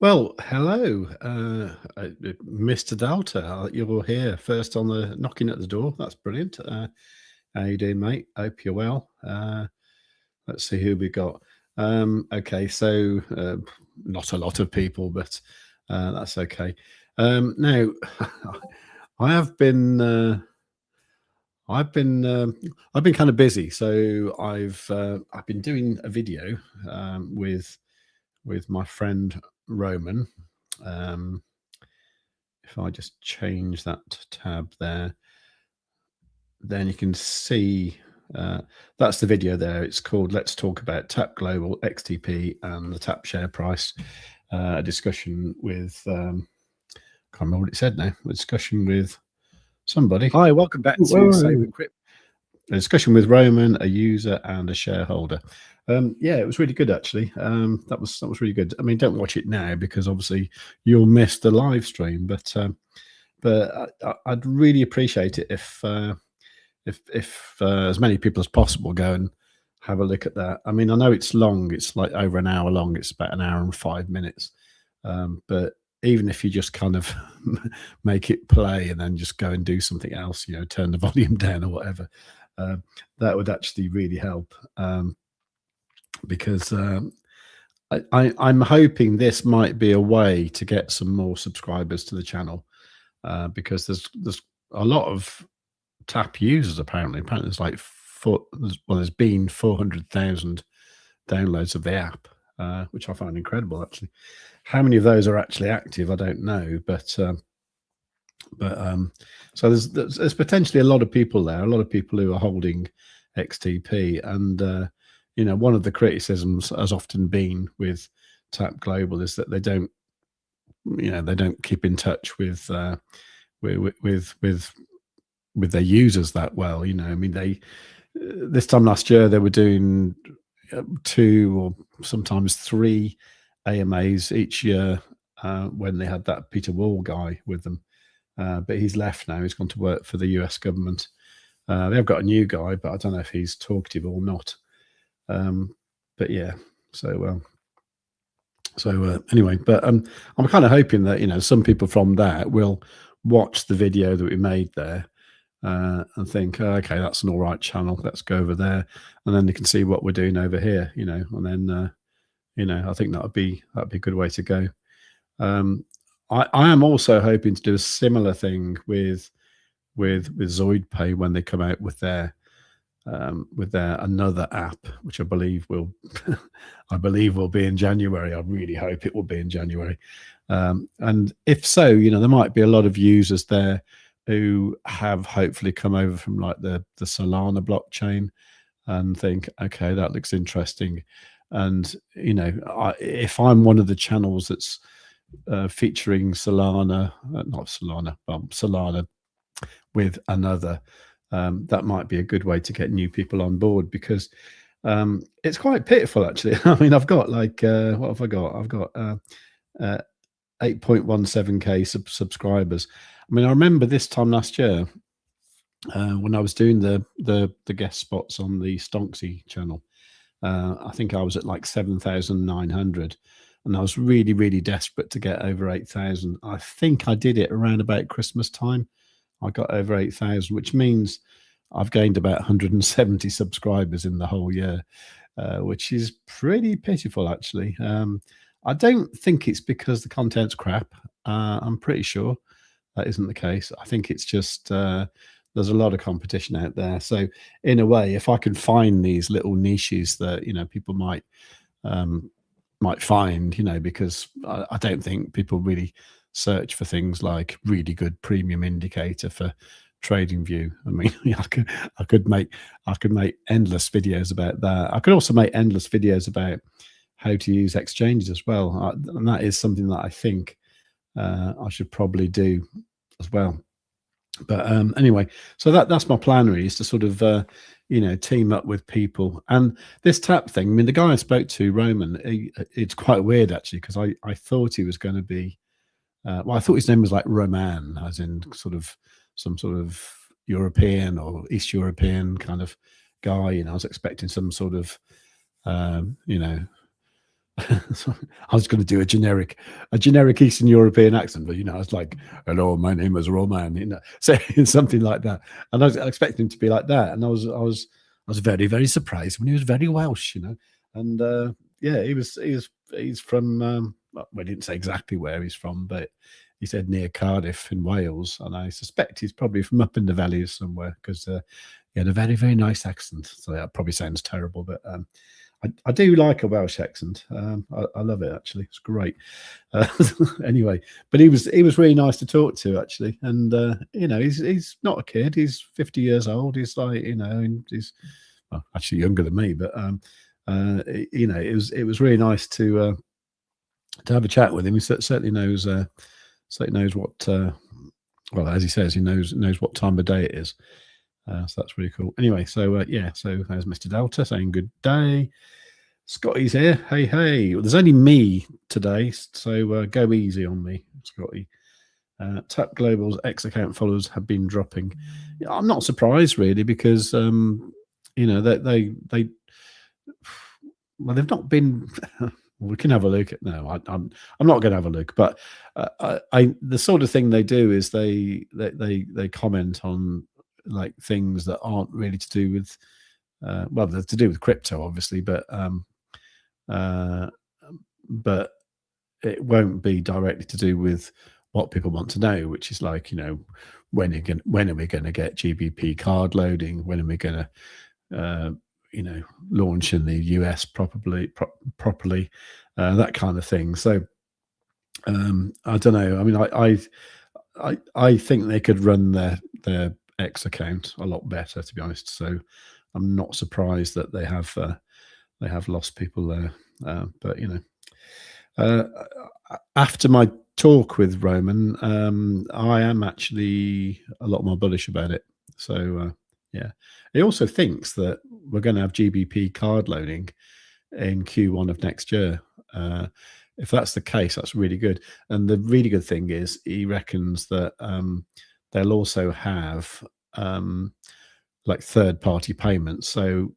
Well, hello, Mr. Delta. You're here first on the knocking at the door. That's brilliant. How you doing, mate? Hope you're well. Let's see who we got. Okay, so not a lot of people, but that's okay. Now, I have been. I've been kind of busy, so I've been doing a video with my friend Roman. If I just change that tab there, then you can see that's the video there. It's called Let's Talk About Tap Global, XTP, and the Tap share price. A discussion with, can't remember what it said now, a discussion with somebody. Hi, welcome back to SaveWithCrypto. A discussion with Roman, a user and a shareholder. Yeah, it was really good actually. That was really good. I mean, don't watch it now because obviously you'll miss the live stream. But I'd really appreciate it if as many people as possible go and have a look at that. I mean, I know it's long. It's like over an hour long. It's about an hour and 5 minutes. But even if you just kind of make it play and then just go and do something else, you know, turn the volume down or whatever, that would actually really help. Because I'm hoping this might be a way to get some more subscribers to the channel, because there's a lot of tap users apparently. Apparently there's like there's been 400,000 downloads of the app, which I find incredible actually. How many of those are actually active, I don't know, but so there's potentially a lot of people there, a lot of people who are holding XTP, and you know, one of the criticisms has often been with Tap Global is that they don't, you know, they don't keep in touch with their users that well. You know, I mean, this time last year they were doing 2 or sometimes 3 AMAs each year when they had that Peter Wall guy with them. But he's left now. He's gone to work for the US government. They've got a new guy, but I don't know if he's talkative or not. But yeah, so anyway, but I'm kind of hoping that, you know, some people from that will watch the video that we made there and think, oh, okay, that's an all right channel, let's go over there, and then they can see what we're doing over here, you know, and then you know, I think that'd be a good way to go. I am also hoping to do a similar thing with ZoidPay when they come out with their another app, which I believe will be in January. I really hope it will be in January. And if so, you know, there might be a lot of users there who have hopefully come over from like the Solana blockchain and think, okay, that looks interesting. And, you know, if I'm one of the channels that's featuring Solana with another, that might be a good way to get new people on board, because it's quite pitiful actually. I mean, I've got like what have I got? I've got 8.17k subscribers. I mean, I remember this time last year when I was doing the guest spots on the Stonksy channel. I think I was at like 7,900, and I was really desperate to get over 8,000. I think I did it around about Christmas time. I got over 8,000, which means I've gained about 170 subscribers in the whole year, which is pretty pitiful, actually. I don't think it's because the content's crap. I'm pretty sure that isn't the case. I think it's just there's a lot of competition out there. So in a way, if I can find these little niches that, you know, people might find, you know, because I don't think people really search for things like really good premium indicator for TradingView. I mean, I could make endless videos about that. I could also make endless videos about how to use exchanges as well, and that is something that I think I should probably do as well. But anyway, so that's my plan really, is to sort of you know, team up with people. And this tap thing, I mean, the guy I spoke to, Roman, it's quite weird actually, because I thought he was going to be well, I thought his name was like Roman, as in sort of some sort of European or East European kind of guy. You know, I was expecting some sort of, you know, So I was going to do a generic Eastern European accent, but I was like, "Hello, my name is Roman," so something like that. And I was expecting him to be like that, and I was very, very surprised when he was very Welsh, and yeah, he's from. Well, he didn't say exactly where he's from, but he said near Cardiff in Wales, and I suspect he's probably from up in the valleys somewhere because he had a very, very nice accent. So that probably sounds terrible, but I do like a Welsh accent. I love it, actually. It's great. Anyway, but he was really nice to talk to, actually. And he's not a kid. He's 50 years old. He's like, he's well, actually younger than me. But it was really nice to have a chat with him. He certainly knows what. Well, as he says, he knows what time of day it is. So that's really cool. Anyway, so yeah, so there's Mr. Delta saying good day. Scotty's here. Hey. Well, there's only me today, so go easy on me, Scotty. Tap Global's X account followers have been dropping. I'm not surprised really because they've not been. We can have a look at. No, I'm not going to have a look. But the sort of thing they do is they comment on like things that aren't really to do with. Well, they're to do with crypto, obviously, but it won't be directly to do with what people want to know, which is like, when are we going to get GBP card loading? When are we going to, launch in the US properly, that kind of thing. So I don't know. I mean, I think they could run their X account a lot better, to be honest. So I'm not surprised that they have lost people there. But after my talk with Roman, I am actually a lot more bullish about it. So yeah, he also thinks that we're going to have GBP card loading in Q1 of next year. If that's the case, that's really good. And the really good thing is he reckons that they'll also have like third-party payments. So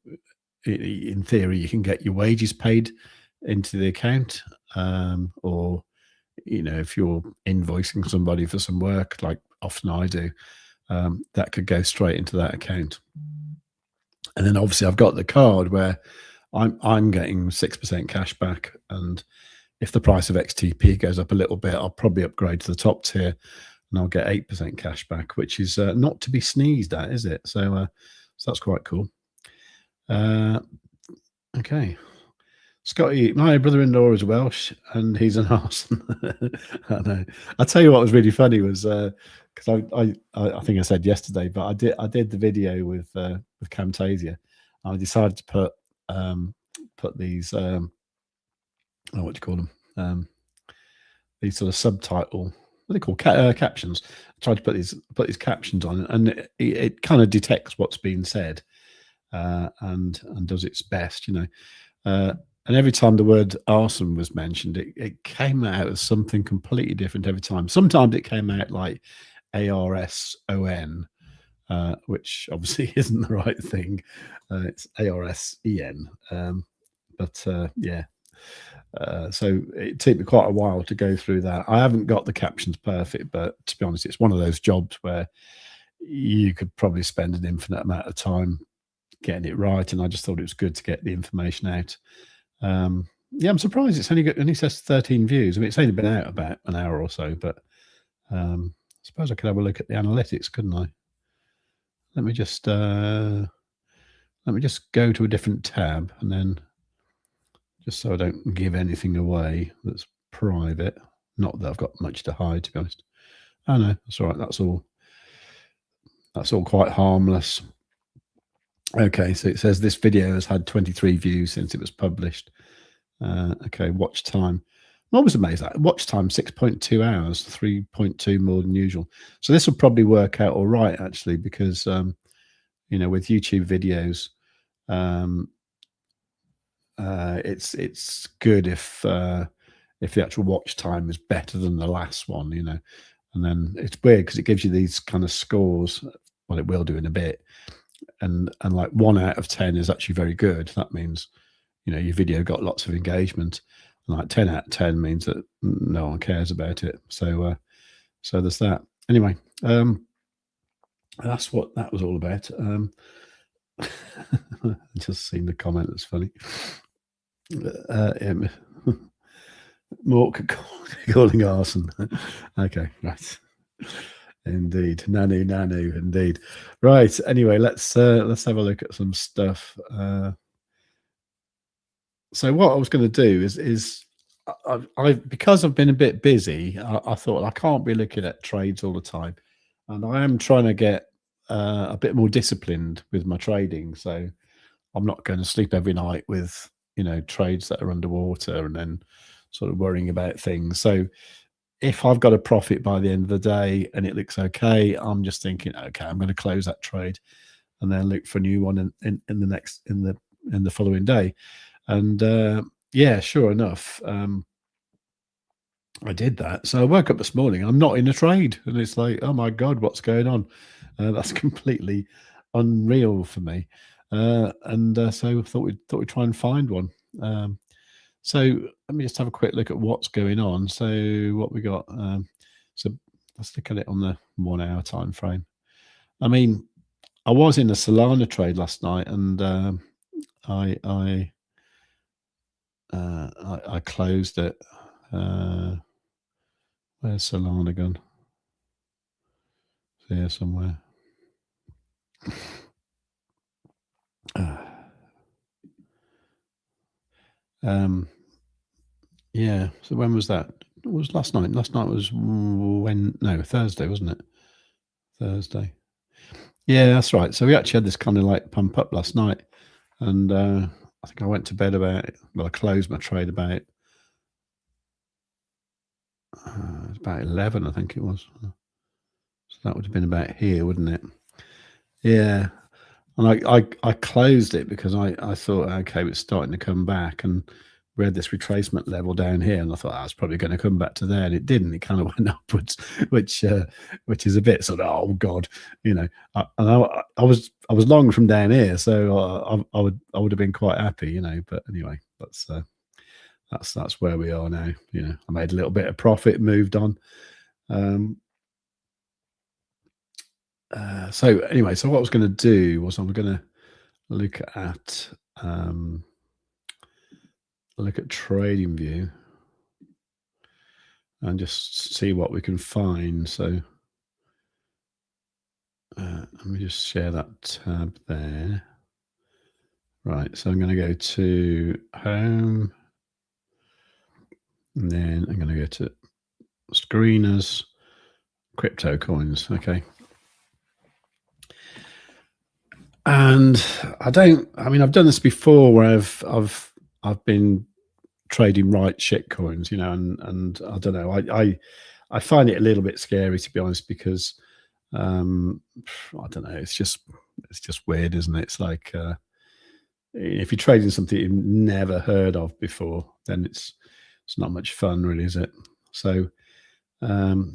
in theory, you can get your wages paid into the account, or if you're invoicing somebody for some work, like often I do, that could go straight into that account. And then obviously I've got the card where I'm getting 6% cash back, and if the price of XTP goes up a little bit, I'll probably upgrade to the top tier and I'll get 8% cash back, which is not to be sneezed at, is it? So that's quite cool. Okay. Scotty, my brother-in-law is Welsh, and he's an arse. I know. I'll tell you what was really funny was because I think I said yesterday, but I did the video with Camtasia. I decided to put these what do you call them? These sort of subtitle. What are they called? Captions. I tried to put these captions on, and it kind of detects what's being said and does its best, and every time the word arson was mentioned, it came out as something completely different every time. Sometimes it came out like ARSON, which obviously isn't the right thing. It's ARSEN. But yeah. So it took me quite a while to go through that. I haven't got the captions perfect, but to be honest, it's one of those jobs where you could probably spend an infinite amount of time getting it right, and I just thought it was good to get the information out. Yeah, I'm surprised it's only says 13 views. I mean, it's only been out about an hour or so, but I suppose I could have a look at the analytics, couldn't I? Let me just go to a different tab, and then just so I don't give anything away that's private. Not that I've got much to hide, to be honest. Oh no, that's all right. That's all quite harmless. Okay, so it says this video has had 23 views since it was published. Okay, watch time. I was amazed at watch time 6.2 hours, 3.2 more than usual. So this will probably work out all right, actually, because with YouTube videos, it's good if the actual watch time is better than the last one, and then it's weird because it gives you these kind of scores. Well, it will do in a bit. And like 1 out of 10 is actually very good. That means, your video got lots of engagement. And like 10 out of 10 means that no one cares about it. So so there's that. Anyway, that's what that was all about. Just seen the comment. That's funny. Mork calling arson. Okay, right. Indeed, nanu, indeed. Right. Anyway, let's have a look at some stuff. So what I was going to do is I because I've been a bit busy, I thought I can't be looking at trades all the time, and I am trying to get a bit more disciplined with my trading. So I'm not going to sleep every night with trades that are underwater and then sort of worrying about things. So if I've got a profit by the end of the day and it looks okay, I'm just thinking, okay, I'm going to close that trade and then look for a new one in the following day. And yeah, sure enough, I did that. So I woke up this morning, I'm not in a trade, and it's like, oh my God, what's going on? That's completely unreal for me. So I thought we'd try and find one. So let me just have a quick look at what's going on. So what we got. So let's look at it on the 1 hour time frame. I mean, I was in a Solana trade last night, and I closed it. Where's Solana gone? It's here somewhere. Yeah. So when was that? It was last night. Last night was Thursday, wasn't it? Thursday. Yeah, that's right. So we actually had this kind of like pump up last night, and I think I went to bed I closed my trade about 11, I think it was. So that would have been about here, wouldn't it? Yeah. And I closed it because I thought, okay, it's starting to come back, and we had this retracement level down here, and I thought I was probably going to come back to there, and it didn't. It kind of went upwards, which is a bit sort of, oh God, I was long from down here, so I would have been quite happy, But anyway, that's where we are now. I made a little bit of profit, moved on. So anyway, so what I was going to do was I'm going to look at TradingView and just see what we can find. So let me just share that tab there. Right, so I'm going to go to home, and then I'm going to go to screeners, crypto coins. Okay. And I've done this before where I've been trading right shit coins, and I don't know, I find it a little bit scary, to be honest, because I don't know, it's just weird, isn't it? It's like if you're trading something you've never heard of before, then it's not much fun, really, is it? So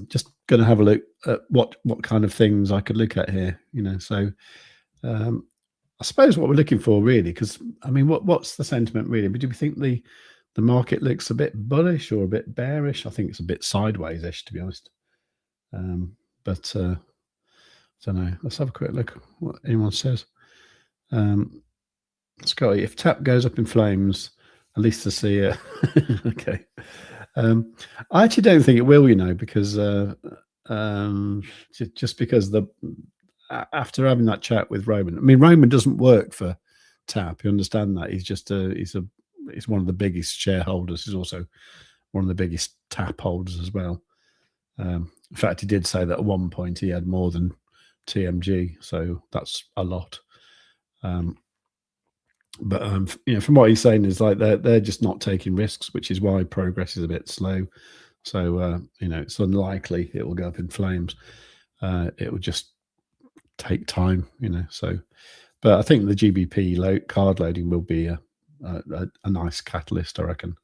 just going to have a look at what kind of things I could look at here, So I suppose what we're looking for, really, because what's the sentiment really? Do we think the market looks a bit bullish or a bit bearish? I think it's a bit sideways-ish, to be honest. But I don't know. Let's have a quick look at what anyone says. Scotty, if TAP goes up in flames, at least to see it. Okay. I actually don't think it will, because just because after having that chat with Roman, Roman doesn't work for TAP. You understand that? He's just he's one of the biggest shareholders. He's also one of the biggest TAP holders as well. In fact, he did say that at one point he had more than TMG, so that's a lot. But from what he's saying is like they're just not taking risks, which is why progress is a bit slow. So it's unlikely it will go up in flames. It will just take time, So, but I think the GBP card loading will be a nice catalyst, I reckon.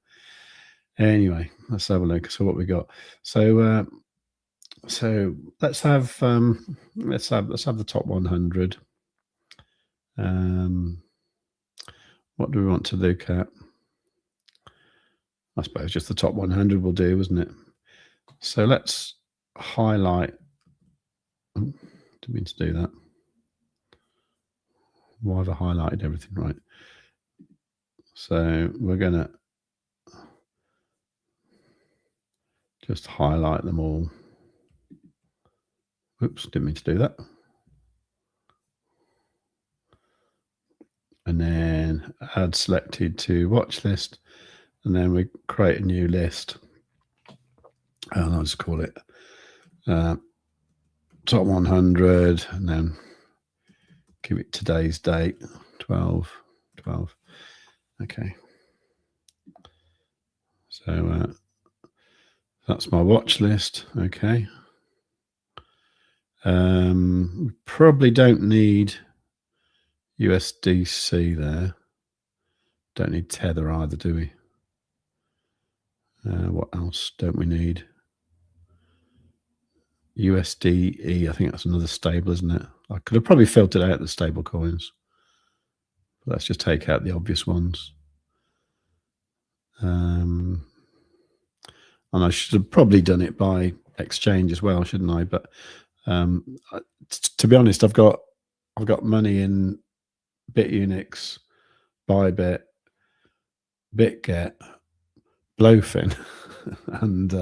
Anyway, let's have a look. So what we got? So let's have the top 100. What do we want to look at? I suppose just the top 100 will do, isn't it? So let's highlight. Oh, didn't mean to do that. Why have I highlighted everything? Right. So we're going to just highlight them all. Oops, didn't mean to do that. And then add selected to watch list. And then we create a new list. And I'll just call it top 100. And then give it today's date, 12. Okay. So that's my watch list. Okay. We probably don't need USDC there. Don't need Tether either, do we? What else don't we need? USDE, I think that's another stable, isn't it? I could have probably filtered out the stable coins. But let's just take out the obvious ones. And I should have probably done it by exchange as well, shouldn't I? But to be honest, I've got money in Bitunix, Bybit, BitGet, Blofin, and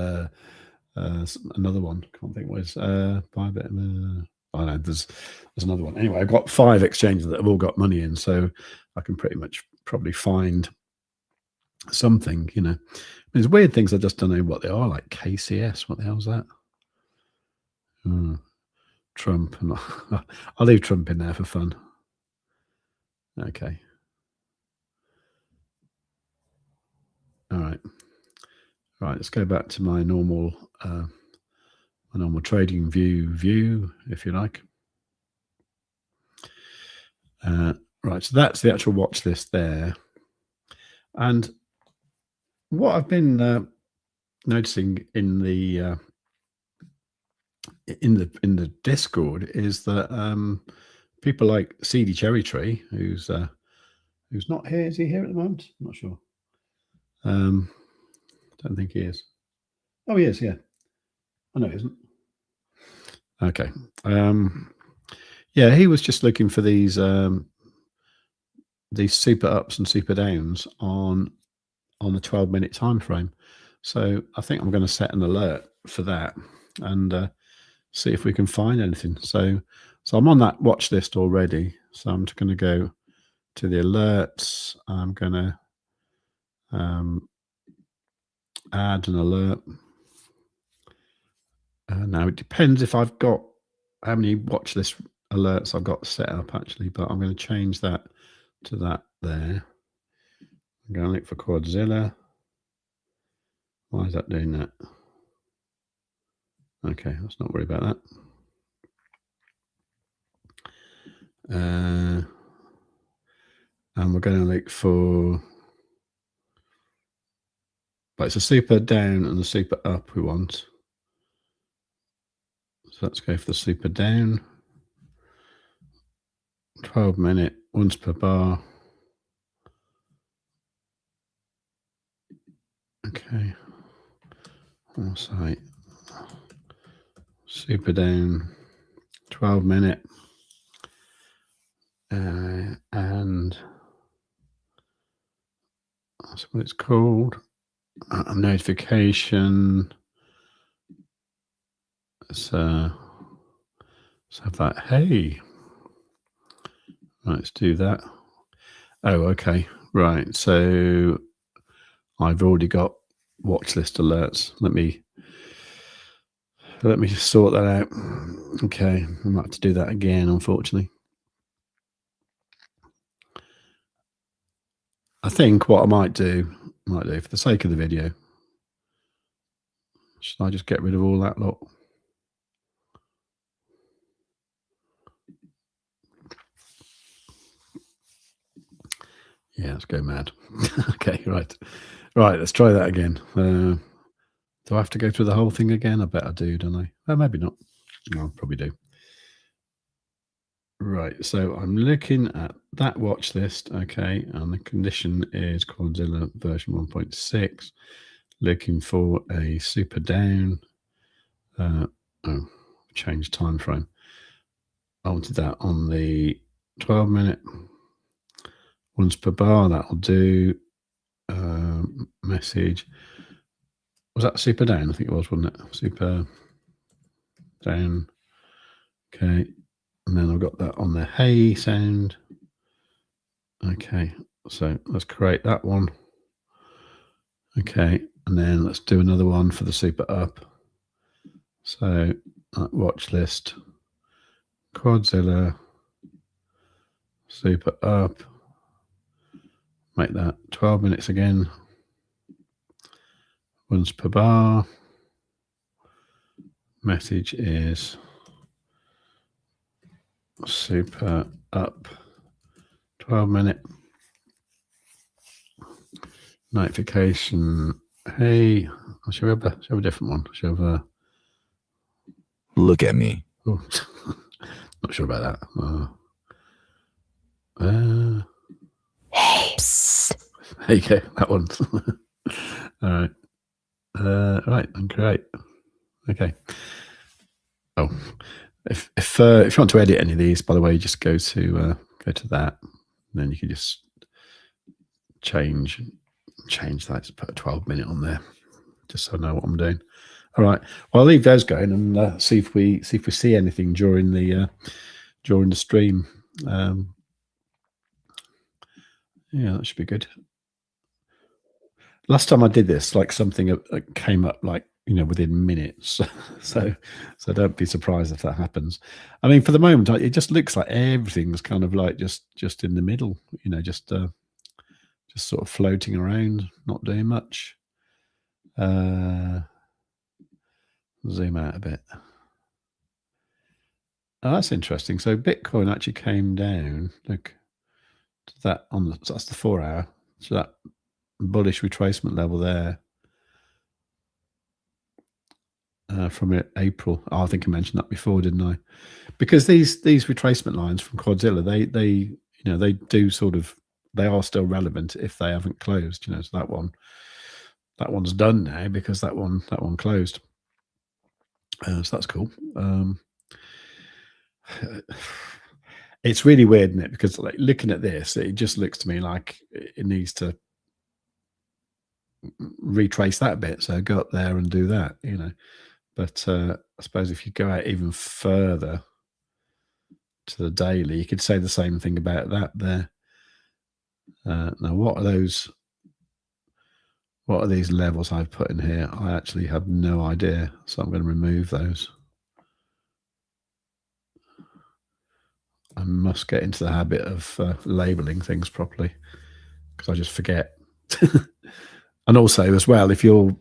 another one. Can't think what it is. Bybit. I know there's another one. Anyway, I've got 5 exchanges that have all got money in, so I can pretty much probably find something. You know, there's weird things I just don't know what they are. Like KCS. What the hell's that? Trump. I'll leave Trump in there for fun. Okay. All right. Let's go back to my normal trading view, if you like. Right, so that's the actual watch list there. And what I've been noticing in the Discord is that people like Seedy Cherry Tree, who's not here. Is he here at the moment? I'm not sure. Don't think he is. Oh, he is. Yeah. Oh no, he isn't. Okay. Yeah, he was just looking for these super ups and super downs on the 12-minute time frame. So I think I'm going to set an alert for that and see if we can find anything. So I'm on that watch list already. So I'm just going to go to the alerts. I'm going to add an alert. Now it depends if I've got how many watch list alerts I've got set up actually, but I'm going to change that to that there. I'm going to look for Quadzilla. Why is that doing that? Okay, let's not worry about that. And we're going to look for, but it's a super down and a super up we want. So let's go for the super down. 12-minute, once per bar. Okay. All site. Super down, 12-minute. And that's what it's called. Notification. So have that. Hey, let's do that. Oh, okay. Right. So I've already got watch list alerts. Let me sort that out. Okay. I might have to do that again, unfortunately. I think what I might do for the sake of the video, should I just get rid of all that lot? Yeah, let's go mad. Okay, right. Let's try that again. Do I have to go through the whole thing again? I bet I do, don't I? Maybe not. No, I probably do. Right, so I'm looking at that watch list, okay, and the condition is Quadzilla version 1.6. Looking for a super down. Change time frame. I wanted that on the 12-minute. Once per bar, that'll do. Message. Was that super down? I think it was, wasn't it? Super down. Okay. And then I've got that on the hey sound. Okay. So let's create that one. Okay. And then let's do another one for the super up. So watch list. Quadzilla. Super up. Make that 12 minutes again. Once per bar. Message is super up 12-minute. Notification. Hey, shall we have a different one? Shall we have a look at me? Oh, not sure about that. Hey. There you go, that one. All right. Right, and great. Okay. Oh, if you want to edit any of these, by the way, just go to that, and then you can just change that. Just put a 12-minute on there, just so I know what I'm doing. All right. Well, I'll leave those going and see if we see anything during the stream. Yeah, that should be good. Last time I did this, like something came up like, within minutes. so don't be surprised if that happens. I mean, for the moment, it just looks like everything's kind of like just in the middle, just sort of floating around, not doing much. Zoom out a bit. Oh, that's interesting. So Bitcoin actually came down. Look, to that so that's the 4 hour. So that bullish retracement level there from April. Oh, I think I mentioned that before, didn't I? Because these retracement lines from Quadzilla, they do sort of, they are still relevant if they haven't closed. So that one's done now because that one closed. So that's cool. It's really weird, isn't it? Because like looking at this, it just looks to me like it needs to retrace that bit. So go up there and do that, But I suppose if you go out even further to the daily, you could say the same thing about that there. Now, what are those? What are these levels I've put in here? I actually have no idea, so I'm going to remove those. I must get into the habit of labeling things properly because I just forget. And also, as well, if you're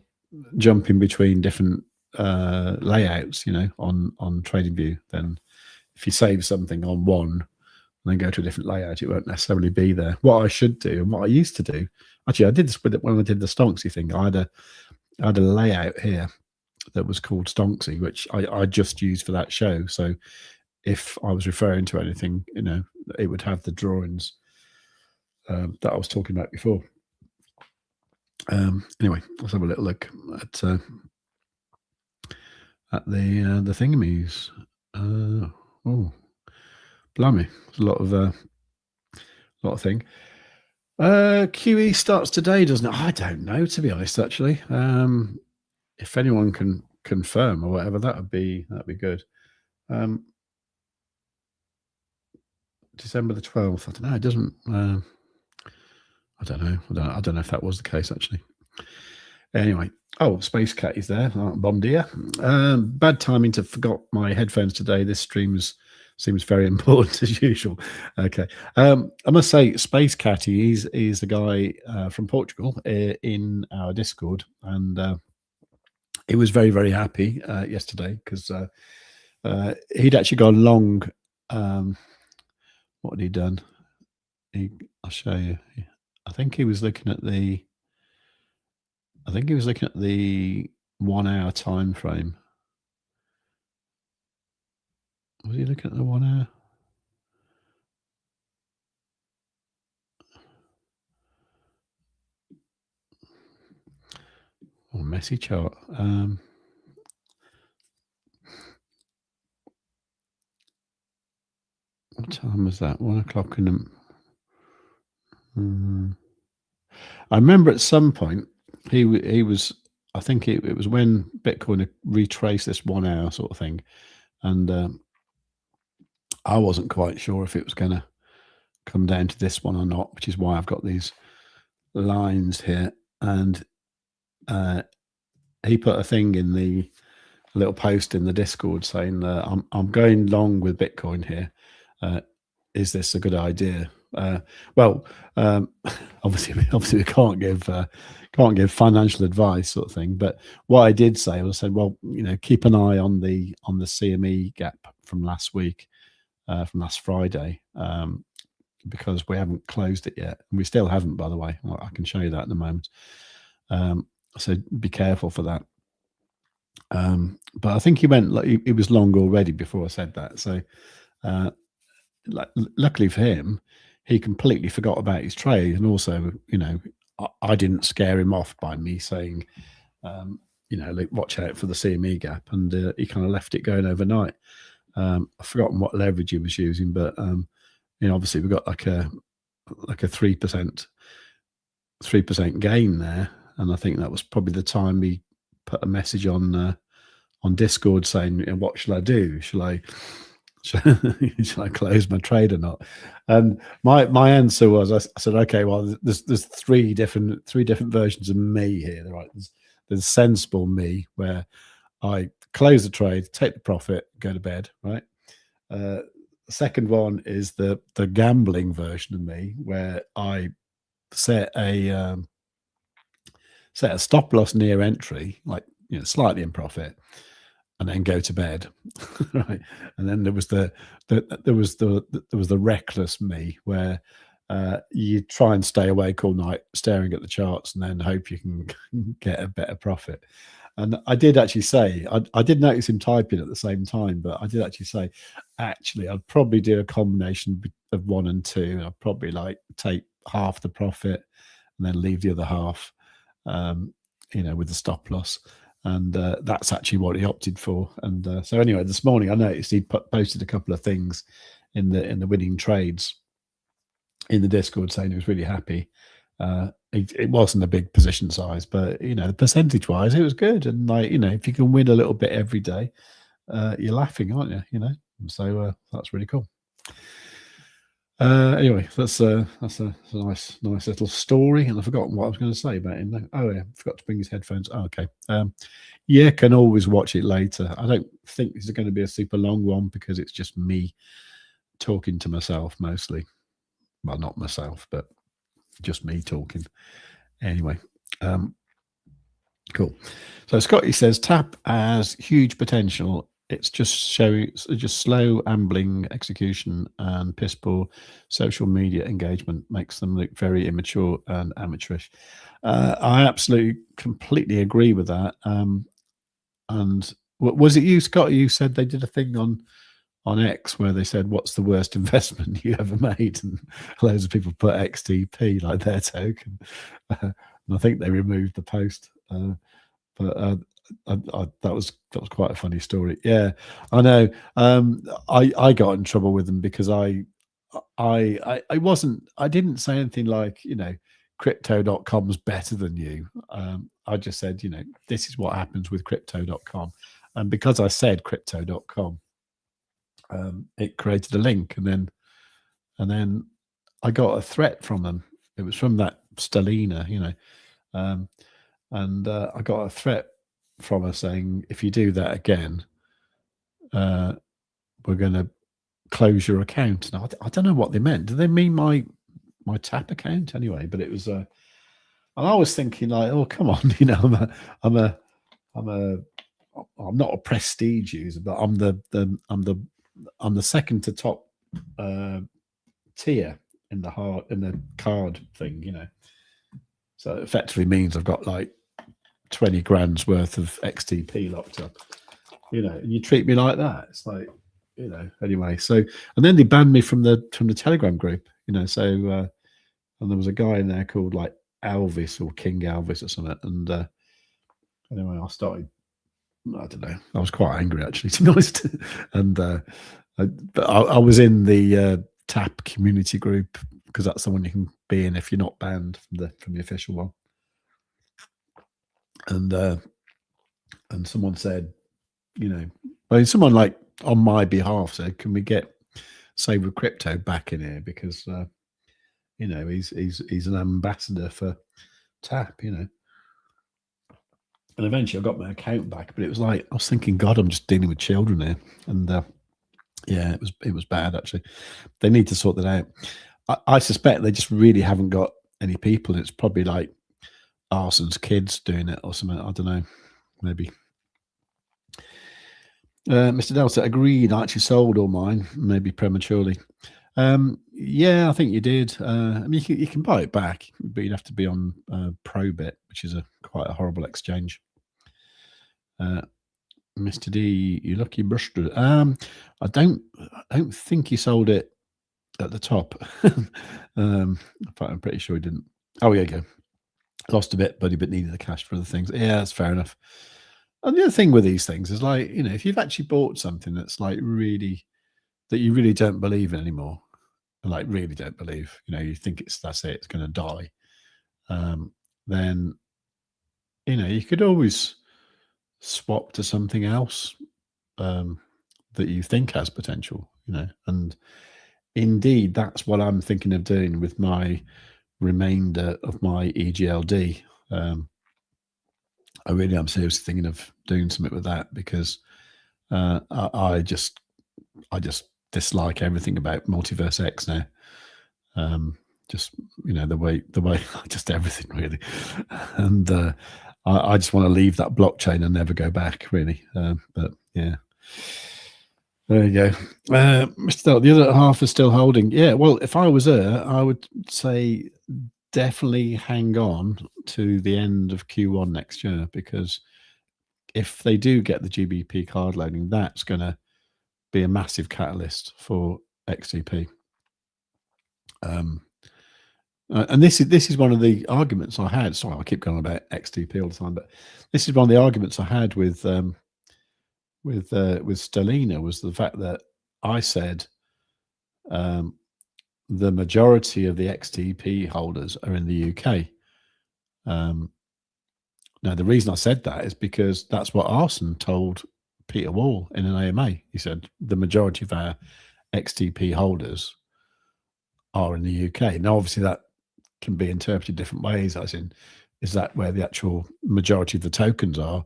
jumping between different layouts, on TradingView, then if you save something on one and then go to a different layout, it won't necessarily be there. What I should do, and what I used to do, actually, I did this with it when I did the Stonksy thing. I had a layout here that was called Stonksy, which I just used for that show. So if I was referring to anything, it would have the drawings that I was talking about before. Anyway, let's have a little look at the thingamies. Oh, blimey, there's a lot of thing. QE starts today, doesn't it? I don't know, to be honest. Actually, if anyone can confirm or whatever, that'd be good. December the 12th. I don't know. It doesn't. I don't know. I don't know if that was the case actually. Anyway, Space Cat is there. Bon dia. Bad timing to forgot my headphones today. This stream seems very important as usual. Okay. I must say, Space Cat, he's the guy from Portugal in our Discord, and he was very, very happy yesterday because he'd actually gone long. What had he done? I'll show you. I think he was looking at the 1 hour time frame. Was he looking at the 1 hour? messy chart. What time was that? 1 o'clock in the... I remember at some point he was, I think it was when Bitcoin retraced this 1 hour sort of thing, and I wasn't quite sure if it was going to come down to this one or not, which is why I've got these lines here. And he put a thing in the little post in the Discord saying, I'm going long with Bitcoin here. Is this a good idea? Well, obviously we can't give financial advice sort of thing. But what I did say was, I said, well, keep an eye on the CME gap from last week, from last Friday, because we haven't closed it yet. We still haven't, by the way. Well, I can show you that in a moment. So be careful for that. But I think he went like he was long already before I said that. So luckily for him, he completely forgot about his trade, and also, I didn't scare him off by me saying, like, watch out for the CME gap, and he kind of left it going overnight. I've forgotten what leverage he was using, but obviously we got like a 3% gain there, and I think that was probably the time he put a message on Discord saying, what shall I do? Shall I close my trade or not? And my answer was, I said, okay, well, there's three different versions of me here, right? There's sensible me, where I close the trade, take the profit, go to bed, right? The second one is the gambling version of me, where I set a stop loss near entry, like slightly in profit, and then go to bed, right? And then there was the reckless me, where you try and stay awake all night staring at the charts and then hope you can get a better profit. And I did actually say, I did notice him typing at the same time, but I did actually say, actually, I'd probably do a combination of 1 and 2. I'd probably like take half the profit and then leave the other half, with the stop loss. And that's actually what he opted for. And so anyway, this morning I noticed he posted a couple of things in the winning trades in the Discord, saying he was really happy. It wasn't a big position size, but percentage wise, it was good. And like, if you can win a little bit every day, you're laughing, aren't you? So that's really cool. Anyway, that's a nice little story, and I've forgotten what I was going to say about him. Oh yeah, I forgot to bring his headphones. Oh, okay. Yeah, can always watch it later. I don't think this is going to be a super long one, because it's just me talking to myself mostly. Well, not myself, but just me talking. Anyway, cool. So Scotty says, tap has huge potential. It's just slow ambling execution and piss poor social media engagement makes them look very immature and amateurish. I absolutely completely agree with that. And was it you, Scott? You said they did a thing on X where they said, what's the worst investment you ever made? And loads of people put XTP like their token. And I think they removed the post. But that was quite a funny story. Yeah, I know. I got in trouble with them because I didn't say anything like, crypto.com's better than you. I just said, this is what happens with crypto.com. And because I said crypto.com, it created a link, and then I got a threat from them. It was from that Stalina, and I got a threat from her saying, if you do that again, we're going to close your account. And I don't know what they meant. Do they mean my tap account anyway? But it was and I was thinking like, oh, come on, I'm not a prestige user, but I'm the second to top tier in the card thing, So it effectively means I've got like 20 grand's worth of XTP locked up, and you treat me like that. It's like, anyway. So, and then they banned me from the Telegram group, so, and there was a guy in there called like Elvis or King Elvis or something. anyway, I started. I don't know. I was quite angry actually, to be honest. And I was in the TAP community group because that's the one you can be in if you're not banned from the official one. And someone said, someone like on my behalf said, "Can we get SaveWithCrypto back in here because he's an ambassador for TAP, And eventually I got my account back, but it was like I was thinking, God, I'm just dealing with children here, and yeah, it was bad actually. They need to sort that out. I suspect they just really haven't got any people. It's probably like Arson's kids doing it or something. I don't know, maybe. Mr. Delta agreed. I actually sold all mine, maybe prematurely. Yeah, I think you did. I mean, you can buy it back, but you'd have to be on Probit, which is quite a horrible exchange. Mr. D, you lucky bastard. I don't think he sold it at the top. In fact, I'm pretty sure he didn't. Oh, yeah, go. Lost a bit, but he needed the cash for other things. Yeah, that's fair enough. And the other thing with these things is like, if you've actually bought something that's like really, that you really don't believe in anymore, like really don't believe, you think that's it, it's going to die, then, you could always swap to something else that you think has potential, and indeed, that's what I'm thinking of doing with my remainder of my EGLD. I really am seriously thinking of doing something with that because I just dislike everything about Multiverse X now. Just the way just everything really, and I just want to leave that blockchain and never go back really. But yeah, there you go. Mr. Del, the other half is still holding. Yeah, well, if I was her, I would say definitely hang on to the end of Q1 next year, because if they do get the GBP card loading, that's going to be a massive catalyst for XTP. And this is one of the arguments I had. Sorry, I keep going about XTP all the time, but this is one of the arguments I had with Stellina, was the fact that I said the majority of the XTP holders are in the UK. Now, the reason I said that is because that's what Arson told Peter Wall in an AMA. He said the majority of our XTP holders are in the UK. Now, obviously, that can be interpreted different ways, as in, is that where the actual majority of the tokens are,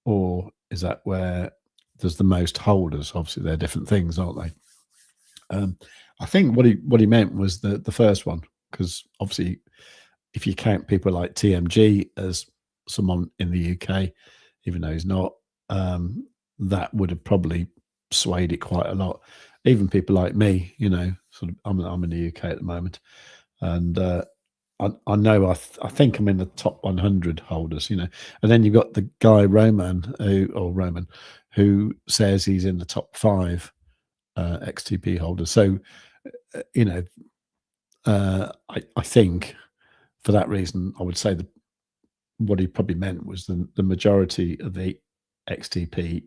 or is that where there's the most holders? Obviously, they're different things, aren't they? I think what he meant was the first one, because obviously, if you count people like TMG as someone in the UK, even though he's not, that would have probably swayed it quite a lot. Even people like me, sort of, I'm in the UK at the moment, and I know I think I'm in the top 100 holders, and then you've got the guy Roman who says he's in the top 5 XTP holders. So I think for that reason, I would say that what he probably meant was the majority of the XTP,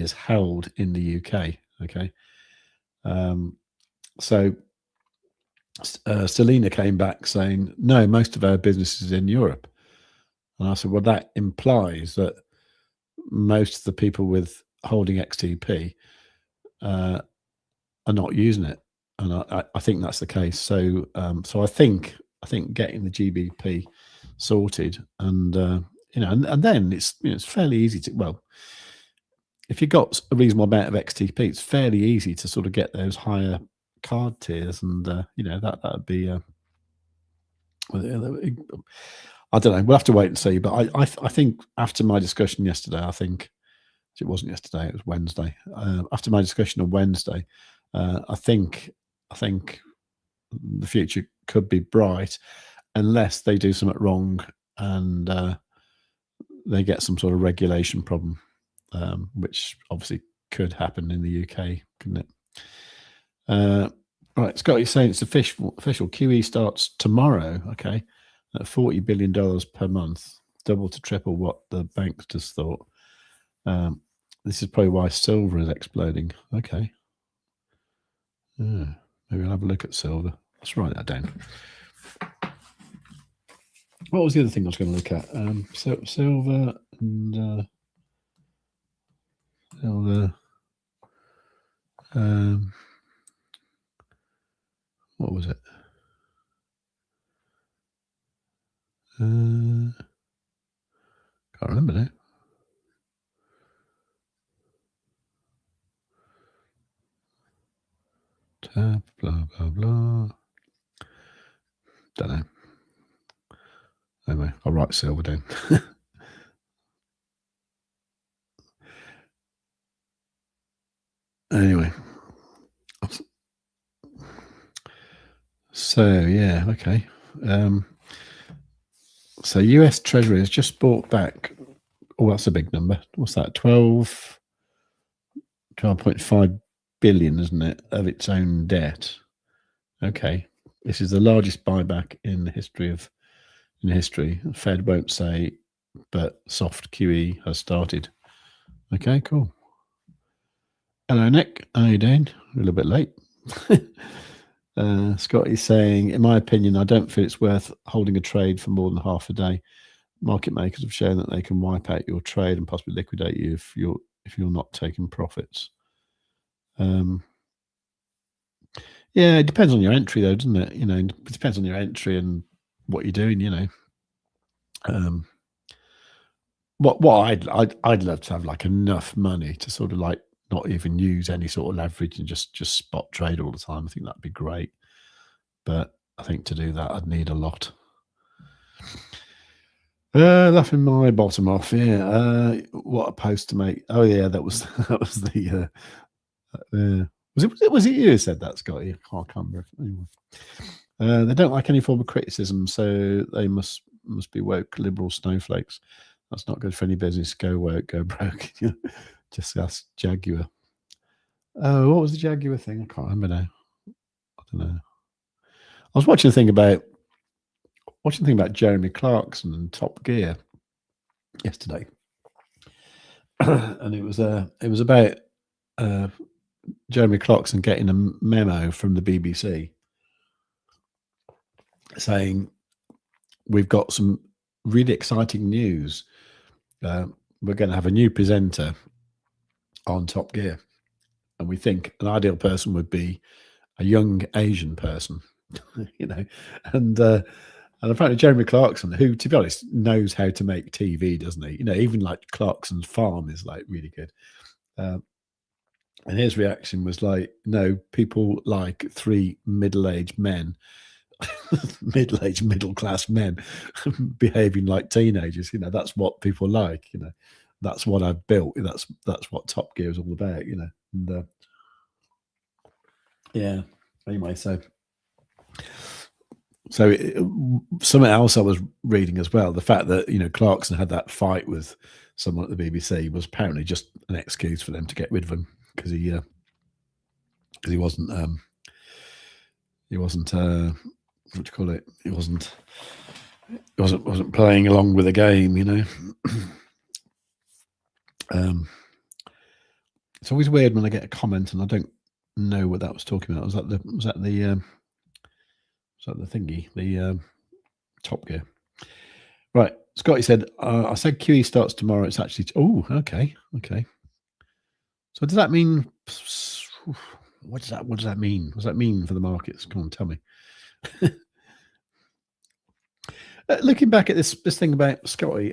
is held in the UK. Okay, so Selena came back saying, no, most of our business is in Europe. And I said, well, that implies that most of the people with holding XTP are not using it. And I think that's the case. So so I think getting the GBP sorted, and and then it's fairly easy to, well, if you've got a reasonable amount of XTP, it's fairly easy to sort of get those higher card tiers, and that would be I don't know, we'll have to wait and see. But I think after my discussion yesterday, I think it wasn't yesterday, it was Wednesday, after my discussion on Wednesday, I think the future could be bright, unless they do something wrong and they get some sort of regulation problem, which obviously could happen in the UK, couldn't it? Right, Scott, you're saying it's official. QE starts tomorrow, okay, at $40 billion per month. double to triple what the banks just thought. This is probably why silver is exploding. Okay. Yeah, maybe I'll have a look at silver. Let's write that down. What was the other thing I was going to look at? Silver and silver. What was it? Can't remember now. Tab, blah, blah, blah. Don't know. Anyway, I'll write silver down. Anyway. So, yeah, okay. So US Treasury has just bought back, oh, that's a big number. What's that? 12.5 billion, isn't it, of its own debt. Okay. This is the largest buyback in the history. The Fed won't say, but soft QE has started. Okay, cool. Hello, Nick. How are you doing? A little bit late. Scotty's saying, in my opinion, I don't feel it's worth holding a trade for more than half a day. Market makers have shown that they can wipe out your trade and possibly liquidate you if you're not taking profits. Yeah, it depends on your entry, though, doesn't it? You know, it depends on your entry and what you're doing. You know, what I'd love to have like enough money to sort of like not even use any sort of leverage and just spot trade all the time. I think that'd be great, but I think to do that I'd need a lot. Laughing my bottom off. Yeah. What a post to make. Oh yeah, that was the. Was it you who said that, Scotty? I can't remember. Anyway. They don't like any form of criticism, so they must be woke liberal snowflakes. That's not good for any business. Go woke, go broke. Just ask Jaguar. Oh, what was the Jaguar thing? I can't remember now. I don't know. I was watching a thing about Jeremy Clarkson and Top Gear yesterday, and it was about Jeremy Clarkson getting a memo from the BBC saying, we've got some really exciting news. We're going to have a new presenter on Top Gear, and we think an ideal person would be a young Asian person, you know, and apparently Jeremy Clarkson, who, to be honest, knows how to make TV, doesn't he? You know, even like Clarkson's Farm is like really good. And his reaction was like, no, people like three middle-aged men, middle-class men behaving like teenagers. You know, that's what people like, you know. That's what I've built. That's what Top Gear is all about, you know. And yeah, anyway, so something else I was reading as well, the fact that, you know, Clarkson had that fight with someone at the BBC was apparently just an excuse for them to get rid of him, because he wasn't what do you call it? He wasn't playing along with the game, you know. It's always weird when I get a comment and I don't know what that was talking about. Was that the thingy, the Top Gear? Right, Scotty said, I said QE starts tomorrow. It's actually okay. So does that mean, what does that mean? What does that mean for the markets? Come on, tell me. Looking back at this thing about Scotty,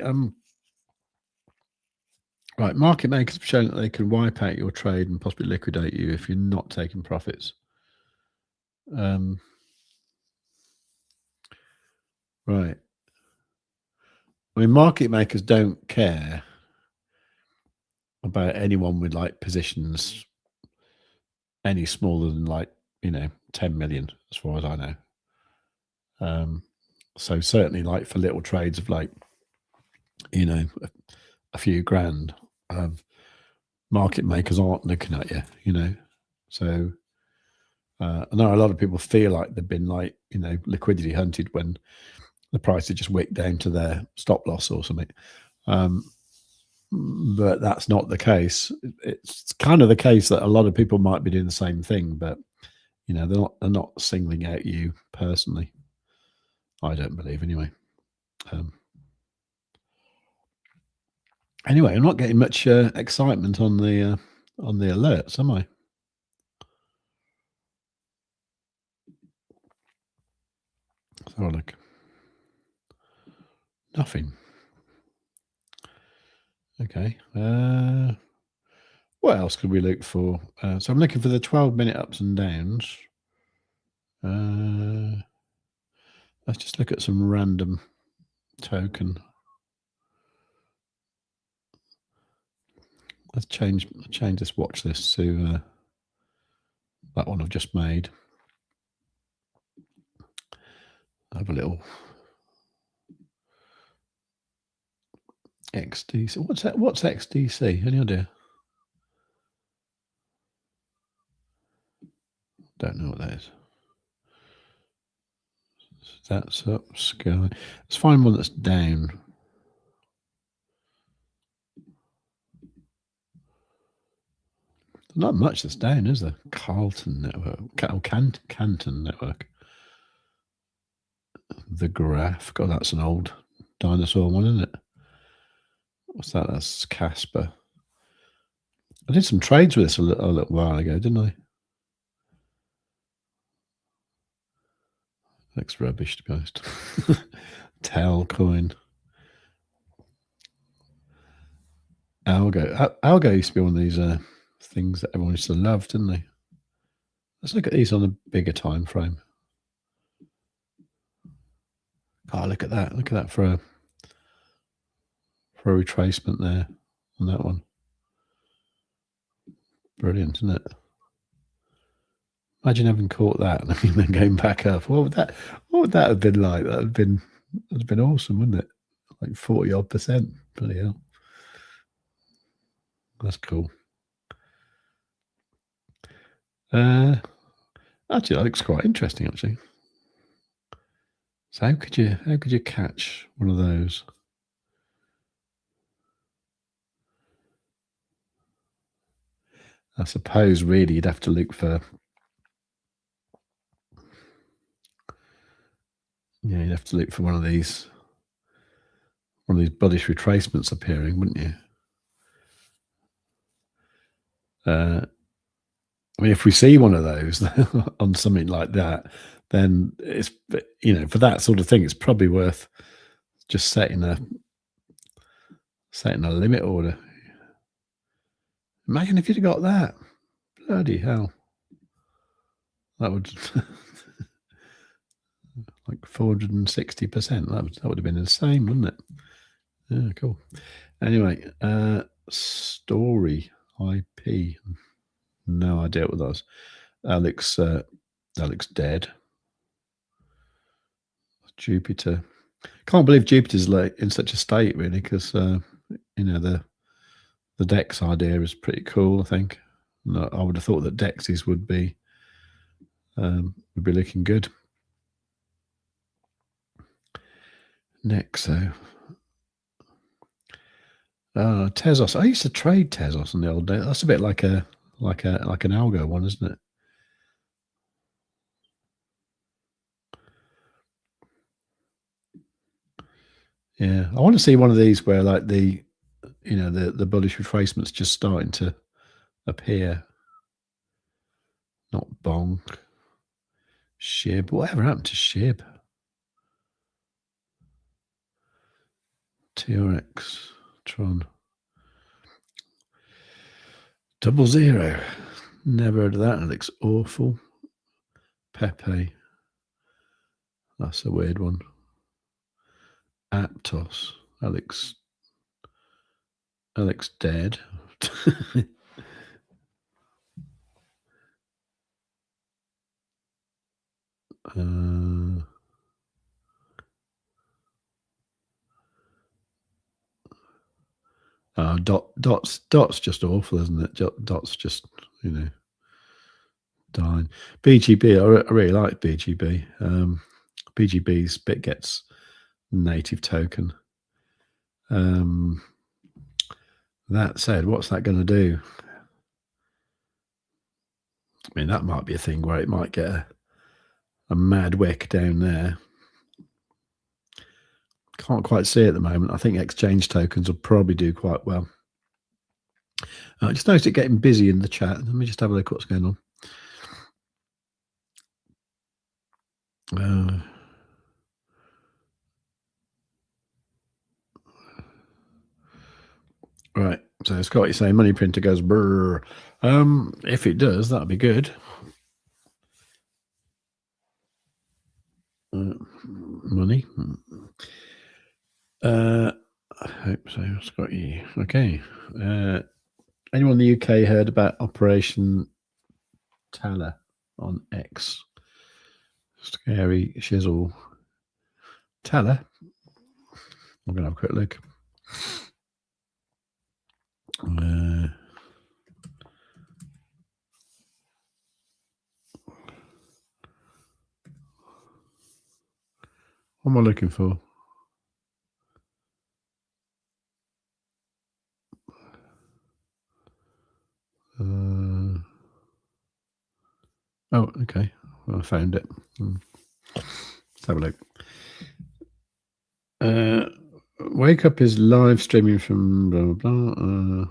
right, market makers have shown that they can wipe out your trade and possibly liquidate you if you're not taking profits. Right. I mean, market makers don't care about anyone with like positions any smaller than like, you know, 10 million, as far as I know. So certainly like for little trades of like, you know, a few grand, market makers aren't looking at you, you know. So I know a lot of people feel like they've been like, you know, liquidity hunted when the price had just wicked down to their stop loss or something. But that's not the case. It's kind of the case that a lot of people might be doing the same thing, but you know, they're not singling out you personally. I don't believe, anyway. Anyway, I'm not getting much excitement on the alerts, am I? Let's have a look. Nothing. Okay. What else could we look for? So I'm looking for the 12-minute ups and downs. Let's just look at some random token. Let's change this watch list to that one I've just made. Have a little XDC. What's that? What's XDC? Any idea? Don't know what that is. That's up, sky. Let's find one that's down. Not much that's down, is there? Carlton Network. Canton Network. The Graph. God, that's an old dinosaur one, isn't it? What's that? That's Casper. I did some trades with this a little while ago, didn't I? Looks rubbish, to be honest. Tailcoin. Algo. Algo used to be one of these things that everyone used to love, didn't they? Let's look at these on a bigger time frame. Oh, look at that. Look at that for a retracement there on that one. Brilliant, isn't it? Imagine having caught that and then going back up. What would that have been like? That'd have been awesome, wouldn't it? Like 40-odd%. Bloody hell. That's cool. Actually, that looks quite interesting, actually. So how could you catch one of those? I suppose really you'd have to look for, you'd have to look for one of these bullish retracements appearing, wouldn't you? I mean, if we see one of those on something like that, then it's, you know, for that sort of thing, it's probably worth just setting a limit order. Imagine if you'd have got that. Bloody hell. That would like 460%. That would have been insane, wouldn't it? Yeah, cool. Anyway, Story IP. No idea what that was. That looks dead. Jupiter. Can't believe Jupiter's like in such a state, really, because you know, the DEX idea is pretty cool, I think. I would have thought that DEXs would be looking good. Nexo. Tezos. I used to trade Tezos in the old days. That's a bit like an algo one, isn't it? Yeah, I want to see one of these where like the bullish retracement's just starting to appear. Not bonk. Shib. Whatever happened to Shib? TRX. Tron. 00. Never heard of that. It looks awful. Pepe. That's a weird one. Aptos. That looks dead. Dot's just awful, isn't it? Dot's just, you know, dying. BGB, I really like BGB. BGB's BitGet's native token. That said, what's that going to do? I mean, that might be a thing where it might get a mad wick down there. Can't quite see it at the moment. I think exchange tokens will probably do quite well. I just noticed it getting busy in the chat. Let me just have a look what's going on. Right. So Scott, you're saying money printer goes brr. If it does, that'd be good. Money. I hope so, Scott. You okay? Anyone in the UK heard about Operation Teller on X? Scary shizzle. Teller. I'm gonna have a quick look. What am I looking for? Oh, okay. Well, I found it. Let's have a look. Wake Up is live streaming from blah, blah, blah.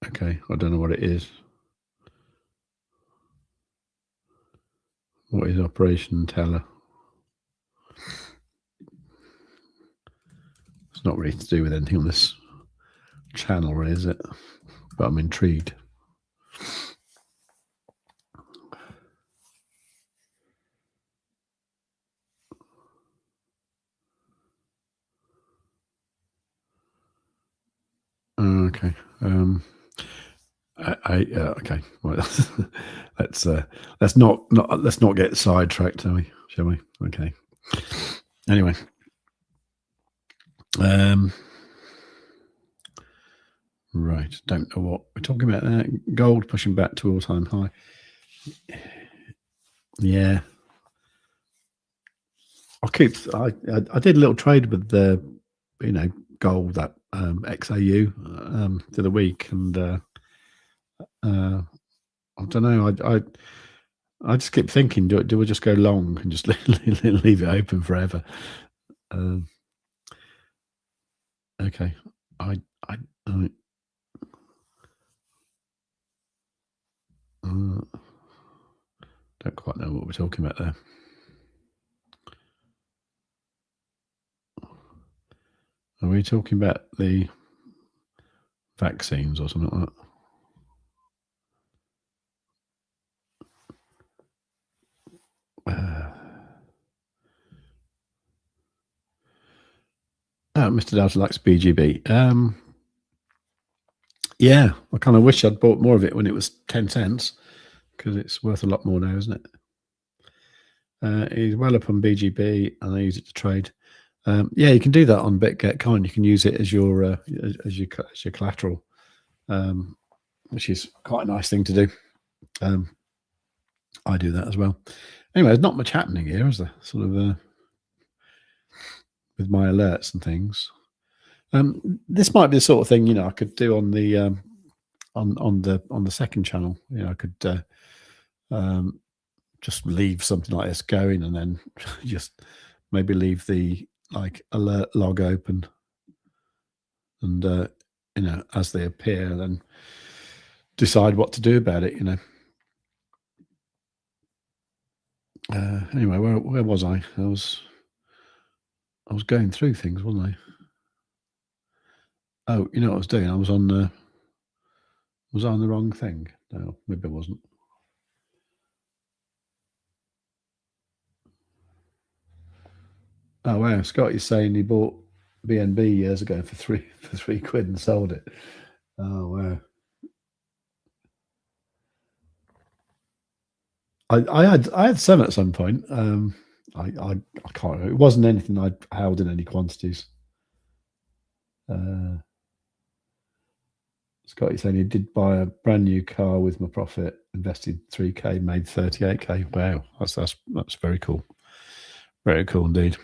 Okay, I don't know what it is. What is Operation Teller? It's not really to do with anything on this channel, really, is it? But I'm intrigued. Okay. Okay. Well, let's not get sidetracked, shall we? Okay. Anyway. Right. Don't know what we're talking about there. Gold pushing back to all-time high. Yeah. I did a little trade with the, gold, that XAU the other week, and I don't know. I just keep thinking, do we just go long and just leave it open forever? Okay. I don't quite know what we're talking about there. Are we talking about the vaccines or something like that? Mr. Delta likes BGB. Yeah, I kind of wish I'd bought more of it when it was 10 cents, because it's worth a lot more now, isn't it? He's well up on BGB, and I use it to trade. Yeah, you can do that on BitGet Coin. You can use it as your collateral, which is quite a nice thing to do. I do that as well. Anyway, there's not much happening here, is there? Sort of with my alerts and things. This might be the sort of thing I could do on the on the second channel. I could just leave something like this going, and then just maybe leave the alert log open, and as they appear, then decide what to do about it. Anyway, where was I? I was going through things, wasn't I? Oh, you know what I was doing? I was on the wrong thing? No, maybe I wasn't. Oh wow, Scott is saying he bought BNB years ago for three quid and sold it. Oh wow. I had some at some point. I can't remember. It wasn't anything I'd held in any quantities. Scotty saying he did buy a brand new car with my profit, invested 3K, made 38K. Wow, that's very cool. Very cool indeed.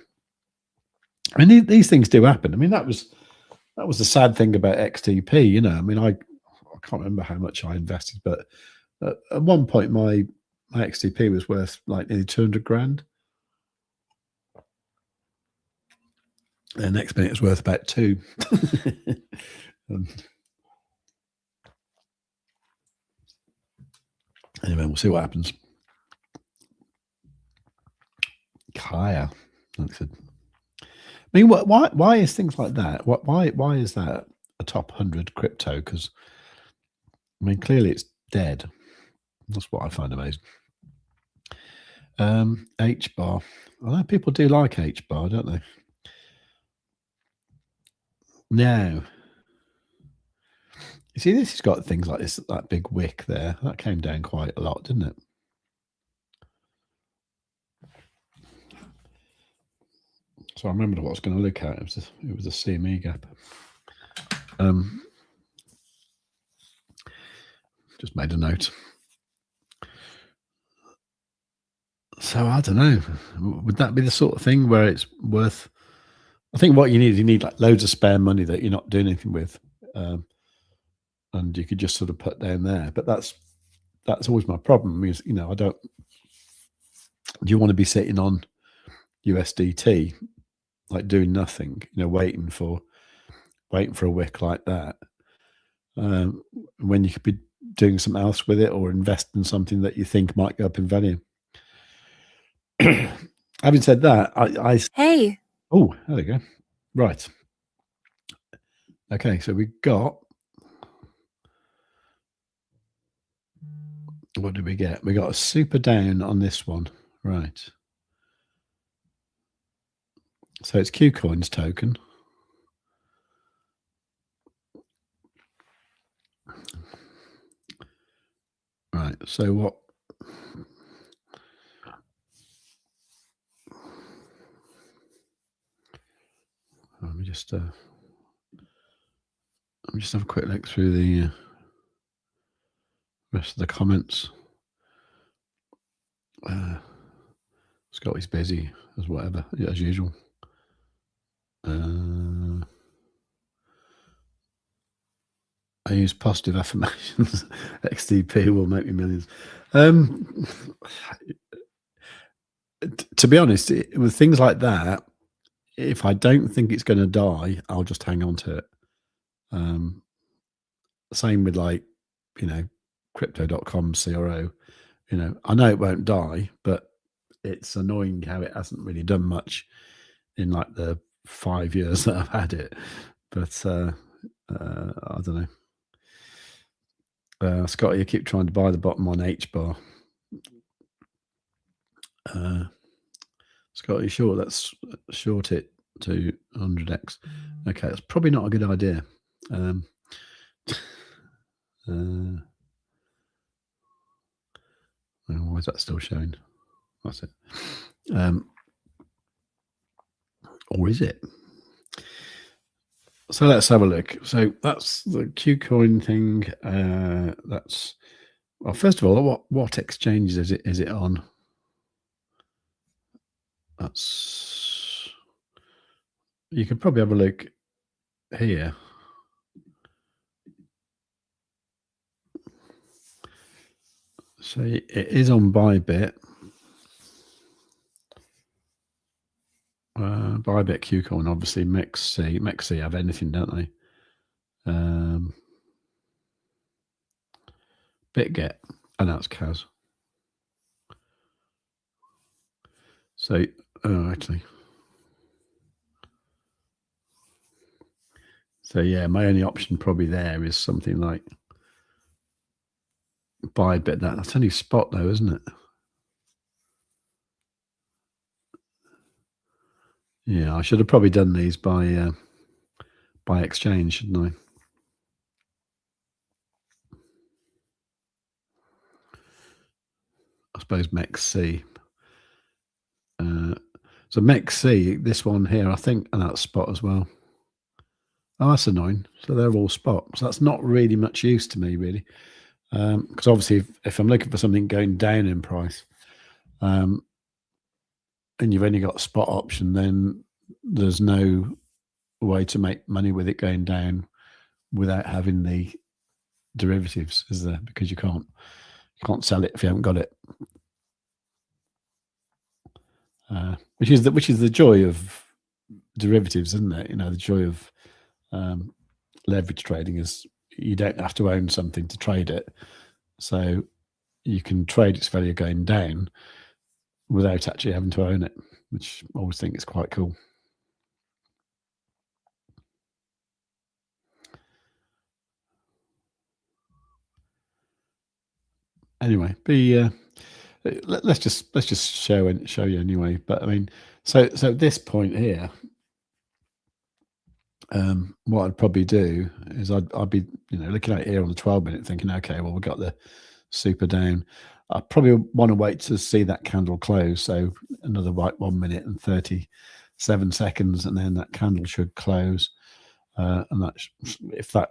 I mean, these things do happen. I mean, that was the sad thing about XTP. You know, I mean, I can't remember how much I invested, but at one point my XTP was worth like nearly 200 grand. The next minute it was worth about 2. Anyway, we'll see what happens. Kaya, that's it. I mean, why is things like that? Why is that a top 100 crypto? Because I mean, clearly it's dead. That's what I find amazing. H bar. I know people do like H bar, don't they? Now, you see, this has got things like this, that big wick there. That came down quite a lot, didn't it? So I remembered what I was going to look at. It was a CME gap. Just made a note. So I don't know. Would that be the sort of thing where it's worth? I think what you need like loads of spare money that you're not doing anything with, and you could just sort of put down there. But that's always my problem. Because you know, I don't. Do you want to be sitting on USDT, like doing nothing? You know, waiting for a wick like that, when you could be doing something else with it or invest in something that you think might go up in value. Having said that, Hey. Oh, there we go. Right. Okay, so we got. What did we get? We got a super down on this one. Right. So it's KuCoin's token. Right. So what? Let me just have a quick look through the rest of the comments. Scotty's busy as whatever, as usual. I use positive affirmations. XTP will make me millions. To be honest, with things like that, if I don't think it's going to die, I'll just hang on to it. Same with like, you know, crypto.com CRO. You know, I know it won't die, but it's annoying how it hasn't really done much in like the 5 years that I've had it. But I don't know. Scotty, you keep trying to buy the bottom on H bar. Scotty, sure, let's short it to 100x. Okay, that's probably not a good idea. Why is that still showing? That's it. Or is it? So let's have a look. So that's the KuCoin thing. That's, well, first of all, what exchange is it on? That's, you could probably have a look here. So it is on Bybit. Bybit, KuCoin, obviously. MEXC have anything, don't they? BitGet, and that's Kaz. So, actually. So yeah, my only option probably there is something like Bybit. That's only spot though, isn't it? Yeah, I should have probably done these by exchange, shouldn't I suppose MEXC. So MEXC, this one here, I think, and that's spot as well. Oh, that's annoying. So they're all spot. So that's not really much use to me, really. Because obviously, if I'm looking for something going down in price, and you've only got a spot option, then there's no way to make money with it going down without having the derivatives, is there? Because you can't sell it if you haven't got it. Which is the joy of derivatives, isn't it? You know, the joy of leverage trading is you don't have to own something to trade it, so you can trade its value going down without actually having to own it, which I always think is quite cool. Anyway, let's just show you anyway. But I mean, so at this point here, what I'd probably do is I'd be looking at here on the 12-minute, thinking, okay, well, we've got the super down. I probably want to wait to see that candle close, so another 1 minute and 37 seconds, and then that candle should close. And that if that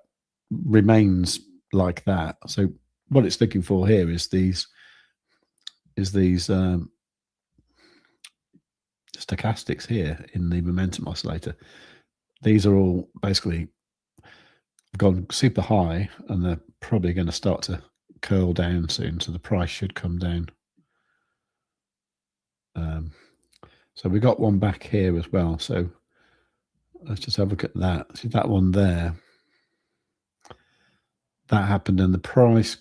remains like that, so what it's looking for here is these stochastics here in the momentum oscillator. These are all basically gone super high, and they're probably going to start to curl down soon, so the price should come down. So we got one back here as well, so let's just have a look at that. See that one there, that happened, and the price,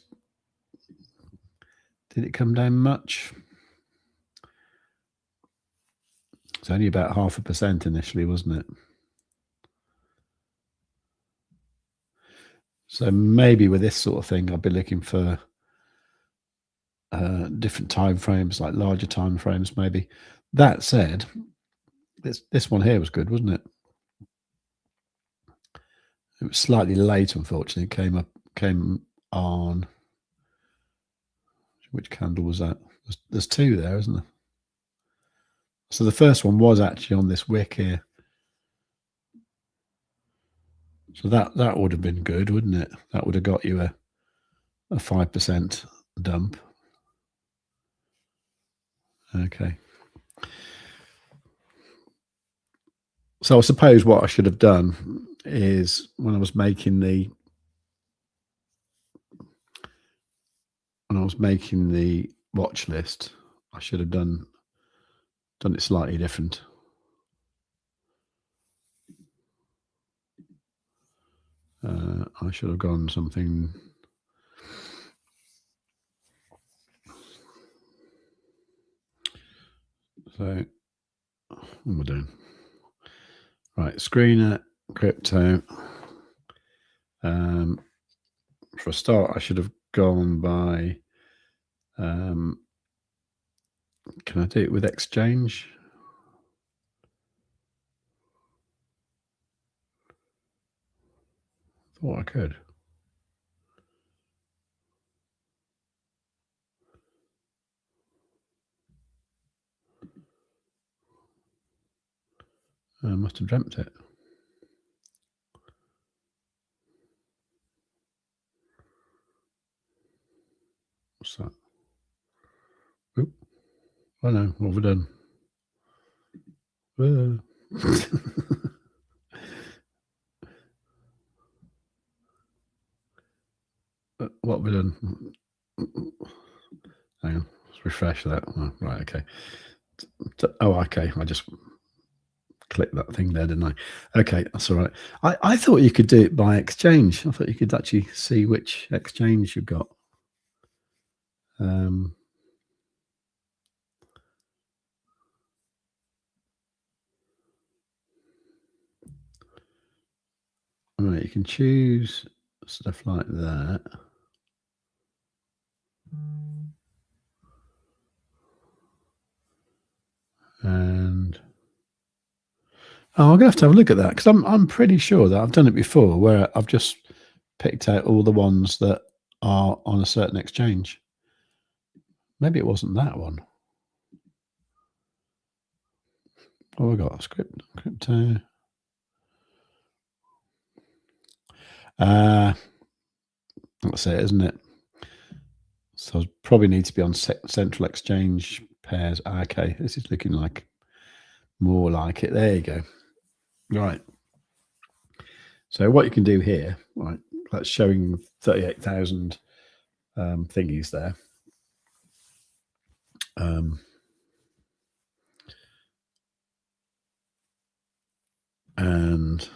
did it come down much? It's only about 0.5% initially, wasn't it? So maybe with this sort of thing, I'll be looking for different time frames, like larger time frames, maybe. That said, this one here was good, wasn't it? It was slightly late, unfortunately. It came on. Which candle was that? There's two there, isn't there? So the first one was actually on this wick here. So that would have been good, wouldn't it? That would have got you a 5% dump. Okay. So I suppose what I should have done is when I was making the watch list, I should have done it slightly different. I should have gone something. So what am I doing? Right, screener, crypto. For a start, I should have gone by. Can I do it with exchange? Thought I could. I must have dreamt it. What's that? Oop. Oh no, what have we done? What have we done? Hang on, let's refresh that. Oh, right, okay. Oh, okay. I just clicked that thing there, didn't I? Okay, that's all right. I thought you could do it by exchange. I thought you could actually see which exchange you've got. Right, you can choose stuff like that. And I'm gonna have to have a look at that, because I'm pretty sure that I've done it before, where I've just picked out all the ones that are on a certain exchange. Maybe it wasn't that one. Oh, we got crypto. That's it, isn't it? So I probably need to be on central exchange pairs. Okay, this is looking like more like it. There you go. Right. So what you can do here, right? That's showing 38,000 thingies there. And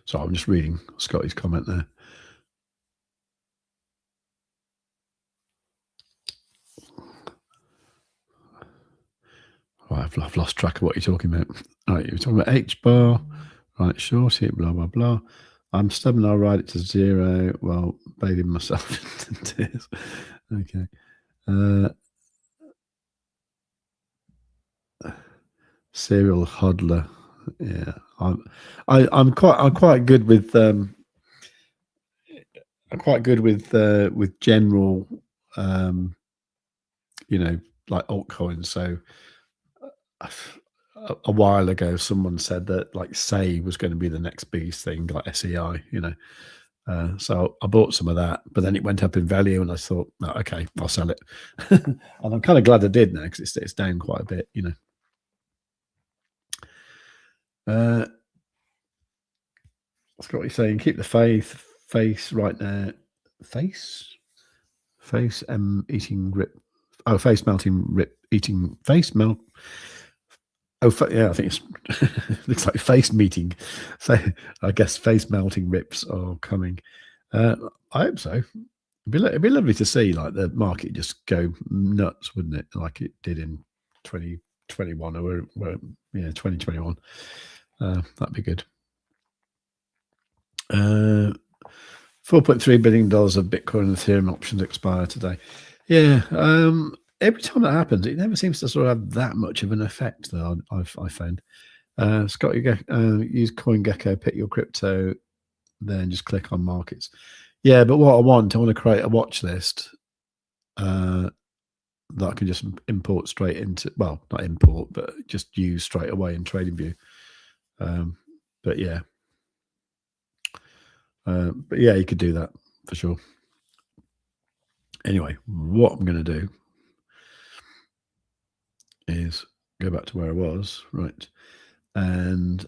so I'm just reading Scotty's comment there. Right, I've lost track of what you're talking about. Right, you're talking about H bar. Right, short it, blah, blah, blah. I'm stubborn, I'll ride it to 0 while bathing myself in tears. Okay. Serial hodler. Yeah. I'm quite good with general like altcoins. So a while ago someone said that like Save was going to be the next biggest thing, like SEI, so I bought some of that, but then it went up in value and I thought, oh, okay, I'll sell it. And I'm kind of glad I did now because it's down quite a bit, That's what you're saying. Keep the face right there. Face eating rip. Oh, face melting rip eating face melt. Oh, yeah, I think it's looks like face meeting. So I guess face melting rips are coming. I hope so. It'd be lovely to see like the market just go nuts, wouldn't it? Like it did in 2021 or 2021. That'd be good. $4.3 billion of Bitcoin and Ethereum options expire today. Yeah. Every time that happens, it never seems to sort of have that much of an effect, though, I found. Scott, you use CoinGecko, pick your crypto, then just click on markets. Yeah, but what I want to create a watch list that I can just import straight into, well, not import, but just use straight away in TradingView. But yeah. But yeah, you could do that for sure. Anyway, what I'm going to do is go back to where I was, right? And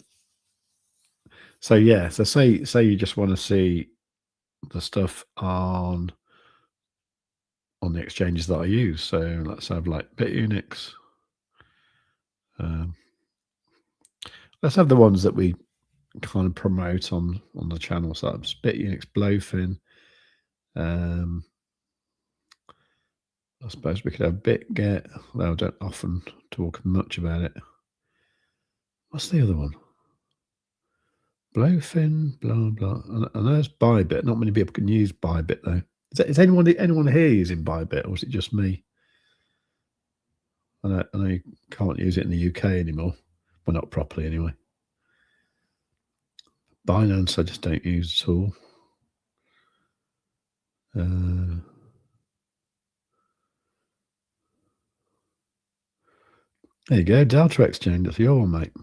so yeah, so say you just want to see the stuff on the exchanges that I use. So let's have like Bitunix. Let's have the ones that we kind of promote on the channel. So that's Bitunix, Blofin. I suppose we could have BitGet. Well, I don't often talk much about it. What's the other one? Blofin, blah, blah. And there's Bybit. Not many people can use Bybit, though. Is anyone here using Bybit, or is it just me? I know you can't use it in the UK anymore. Well, not properly, anyway. Binance, I just don't use at all. There you go, Delta Exchange. That's your one, mate.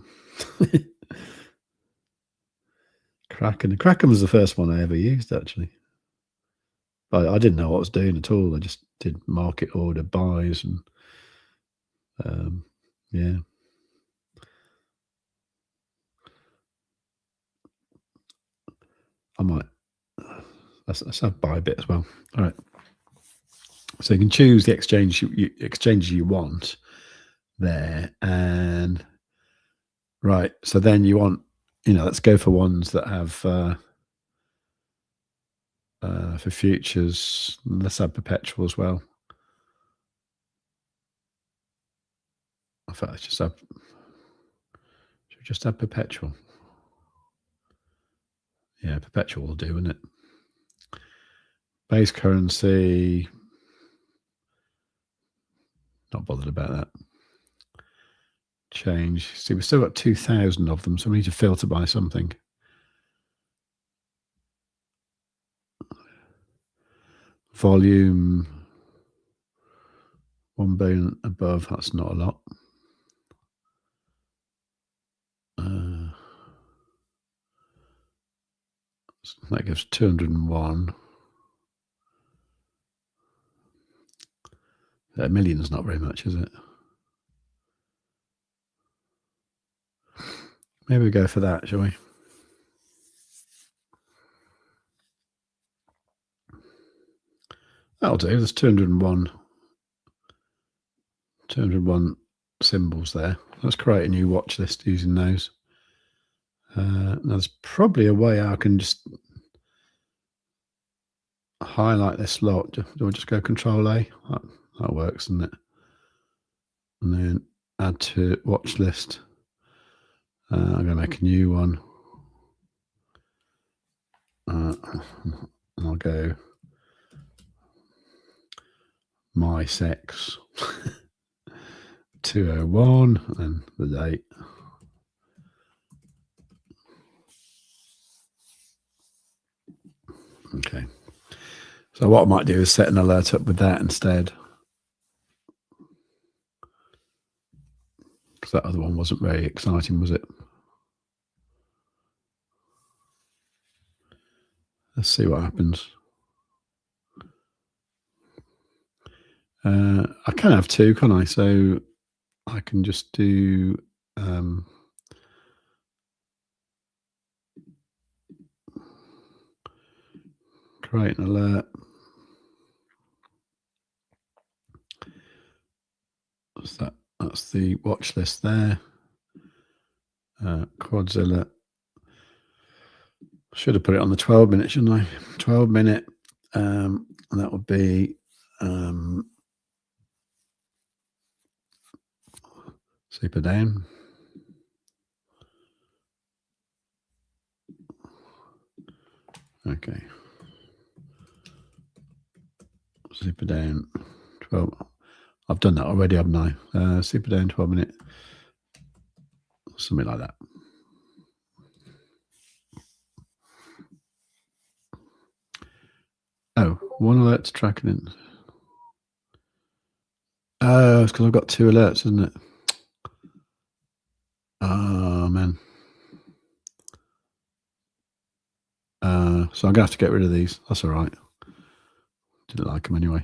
Kraken. Kraken was the first one I ever used, actually. But I didn't know what I was doing at all. I just did market order buys and yeah. I might. Let's have Bybit as well. All right. So you can choose the exchanges you want there, and right. So then you want, let's go for ones that have for futures. Let's have perpetual as well. In fact, let's just have. Should we just have perpetual? Yeah, perpetual will do, isn't it? Base currency. Not bothered about that. Change. See, we've still got 2,000 of them, so we need to filter by something. Volume 1 billion above. That's not a lot. That gives 201. A million's not very much, is it? Maybe we go for that, shall we? That'll do. There's 201 symbols there. Let's create a new watch list using those. There's probably a way I can just highlight this lot. Do I just go Control A? That works, doesn't it? And then add to watch list. I'm going to make a new one. I'll go my sex 201 and the date. Okay. So what I might do is set an alert up with that instead. Because that other one wasn't very exciting, was it? Let's see what happens. I can have two, can't I? So I can just do create an alert. What's that? That's the watch list there. Quadzilla. Should have put it on the 12 minute, shouldn't I? 12 minute. And that would be super down. Okay. Super down 12. I've done that already, haven't I? Super down 12 minute. Something like that. Oh, one alert's tracking it. Oh, it's because I've got two alerts, isn't it? Oh, man. So I'm going to have to get rid of these. That's all right. Didn't like them anyway.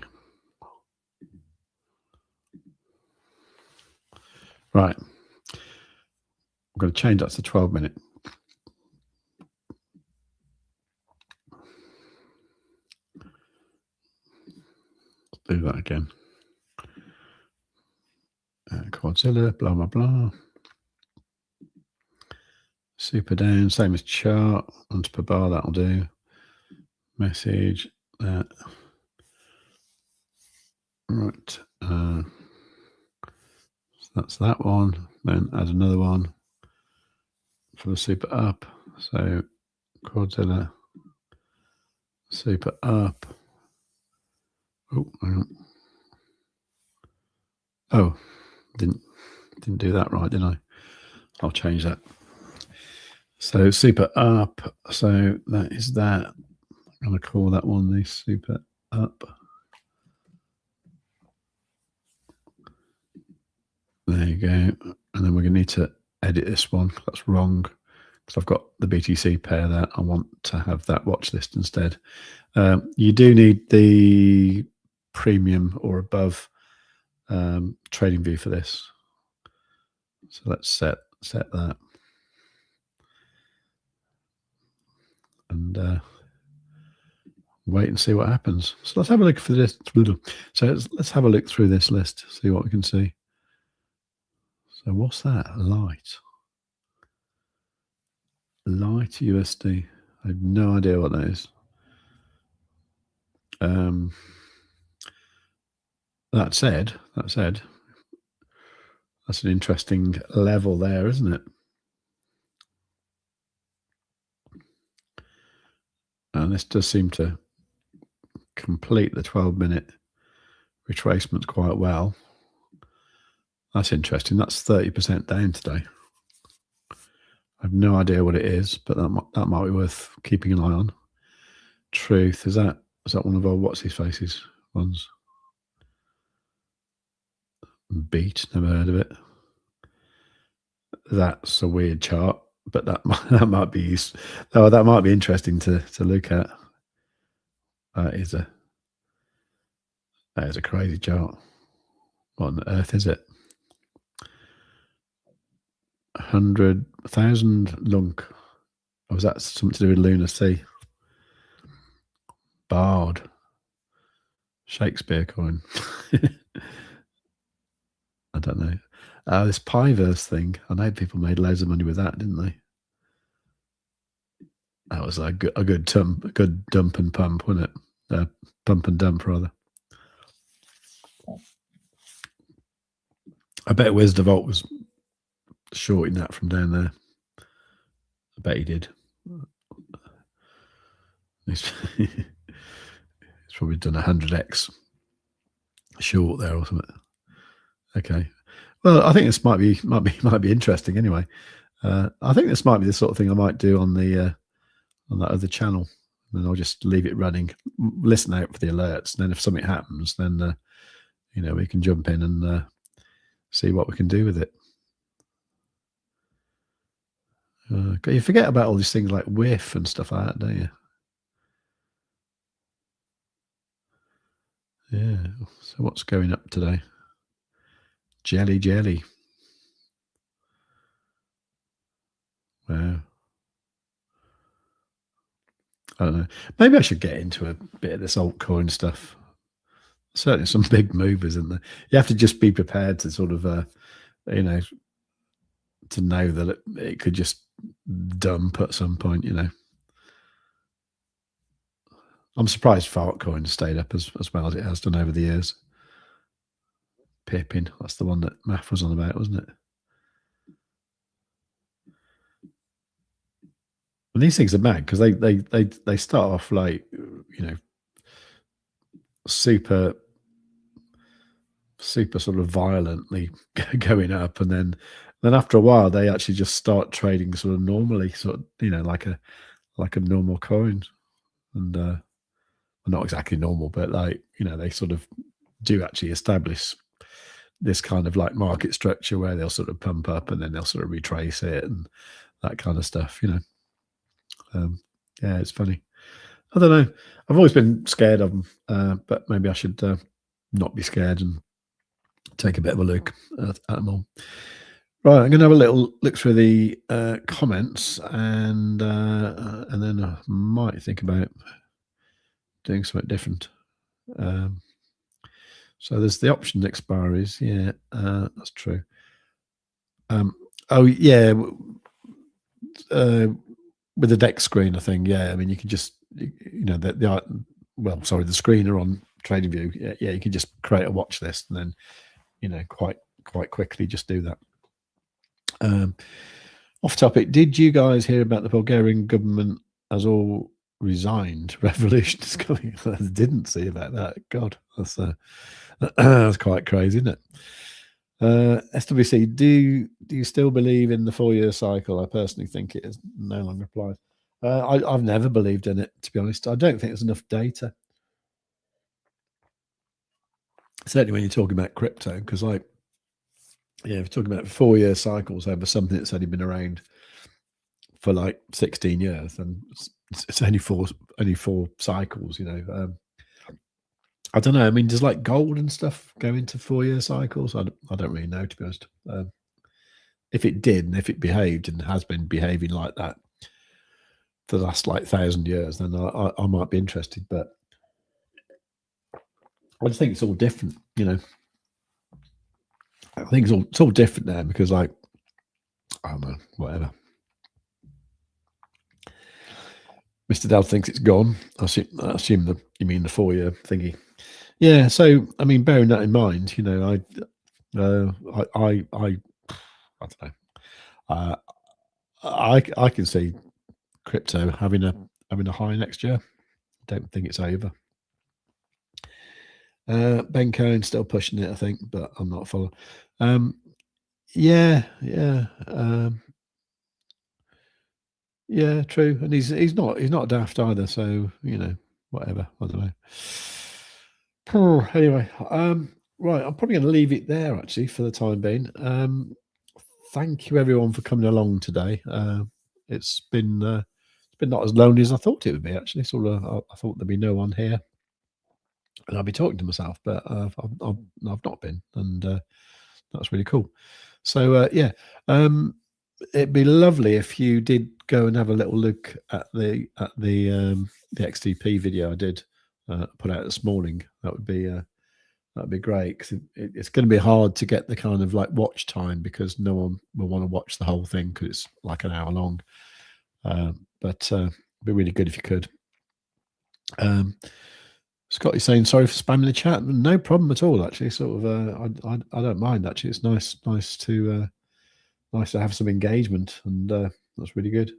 Right. I'm going to change that to 12 minute. Do that again. Quadzilla, blah, blah, blah. Super down, same as chart. Onto per bar, that'll do. Message, that. Right. So that's that one. Then add another one for the super up. So Quadzilla, super up. Oh, hang on. Oh, didn't do that right, didn't I? I'll change that. So super up. So that is that. I'm going to call that one the super up. There you go. And then we're going to need to edit this one. That's wrong because I've got the BTC pair there. I want to have that watch list instead. You do need the premium or above TradingView for this. So let's set that. And wait and see what happens. So let's have a look for this. So let's have a look through this list, see what we can see. So what's that? Light USD. I have no idea what that is. That said, that's an interesting level there, isn't it? And this does seem to complete the 12-minute retracements quite well. That's interesting. That's 30% down today. I have no idea what it is, but that might be worth keeping an eye on. Truth, is that one of our what's his faces ones? Beat, never heard of it. That's a weird chart. but that might be useful. Oh, that might be interesting to look at. That is a crazy chart. What on earth is it? 100,000 lunk. Or was that something to do with Lunar Sea? Bard. Shakespeare coin. I don't know. This Piverse thing. I know people made loads of money with that, didn't they? That was a good dump and pump, wasn't it? Pump and dump, rather. I bet WizDevolt was shorting that from down there. I bet he did. He's probably done 100x short there or something. Okay. Well, I think this might be interesting anyway. I think this might be the sort of thing I might do on the on that other channel. Then I'll just leave it running, listen out for the alerts, and then if something happens, then you know, we can jump in and see what we can do with it. You forget about all these things like whiff and stuff like that, don't you? Yeah. So what's going up today? Jelly. Wow. I don't know. Maybe I should get into a bit of this altcoin stuff. Certainly some big movers, isn't there? You have to just be prepared to sort of, you know, to know that it could just dump at some point, you know. I'm surprised Fartcoin stayed up as well as it has done over the years. Pippin, that's the one that Maff was on about, wasn't it? And these things are mad because they start off like, you know, super sort of violently going up, and then after a while they actually just start trading sort of normally, sort of, you know, like a normal coin, and well, not exactly normal, but like, you know, they sort of do actually establish this kind of like market structure where they'll sort of pump up and then they'll sort of retrace it and that kind of stuff, you know. Yeah, it's funny. I don't know. I've always been scared of them, but maybe I should not be scared and take a bit of a look at them all. Right, I'm going to have a little look through the comments, and then I might think about doing something different. So there's the option expiries. Yeah, that's true. Oh yeah, with the deck screener thing. Yeah, I mean you can just, you know, the screener on TradingView. Yeah, you can just create a watch list and then, you know, quite quickly just do that. Off topic, did you guys hear about the Bulgarian government has all resigned? Revolution is coming. I didn't see about that. God, that's quite crazy, isn't it? SWC, do you still believe in the 4-year cycle? I personally think it is no longer applies. I've never believed in it, to be honest. I don't think there's enough data. Certainly when you're talking about crypto, because like, yeah, if you're talking about 4-year cycles over something that's only been around for like 16 years, and it's only four cycles, you know. I don't know. I mean, does like gold and stuff go into 4-year cycles? I don't really know, to be honest. If it did, and if it behaved and has been behaving like that for the last like 1,000 years, then I might be interested. But I just think it's all different, you know. I think it's all different now because, like, I don't know, whatever. Mr. Dell thinks it's gone. I assume you mean the 4-year thingy. Yeah. So, I mean, bearing that in mind, you know, I don't know. I can see crypto having a high next year. Don't think it's over. Ben Cohen's still pushing it, I think, but I'm not a follower. Yeah, true. And he's not daft either, so, you know, whatever. I don't know. Anyway, right, I'm probably going to leave it there actually for the time being. Thank you everyone for coming along today. it's been not as lonely as I thought it would be. Actually, sort of, I thought there'd be no one here, and I'd be talking to myself, but I've not been, and that's really cool. So yeah, it'd be lovely if you did go and have a little look at the XTP video I did put out this morning. That'd be great, because it's going to be hard to get the kind of like watch time, because no one will want to watch the whole thing because it's like an hour long. But it'd be really good if you could. Scotty's saying sorry for spamming the chat. No problem at all. Actually, sort of. I don't mind. Actually, it's nice to have some engagement, and that's really good.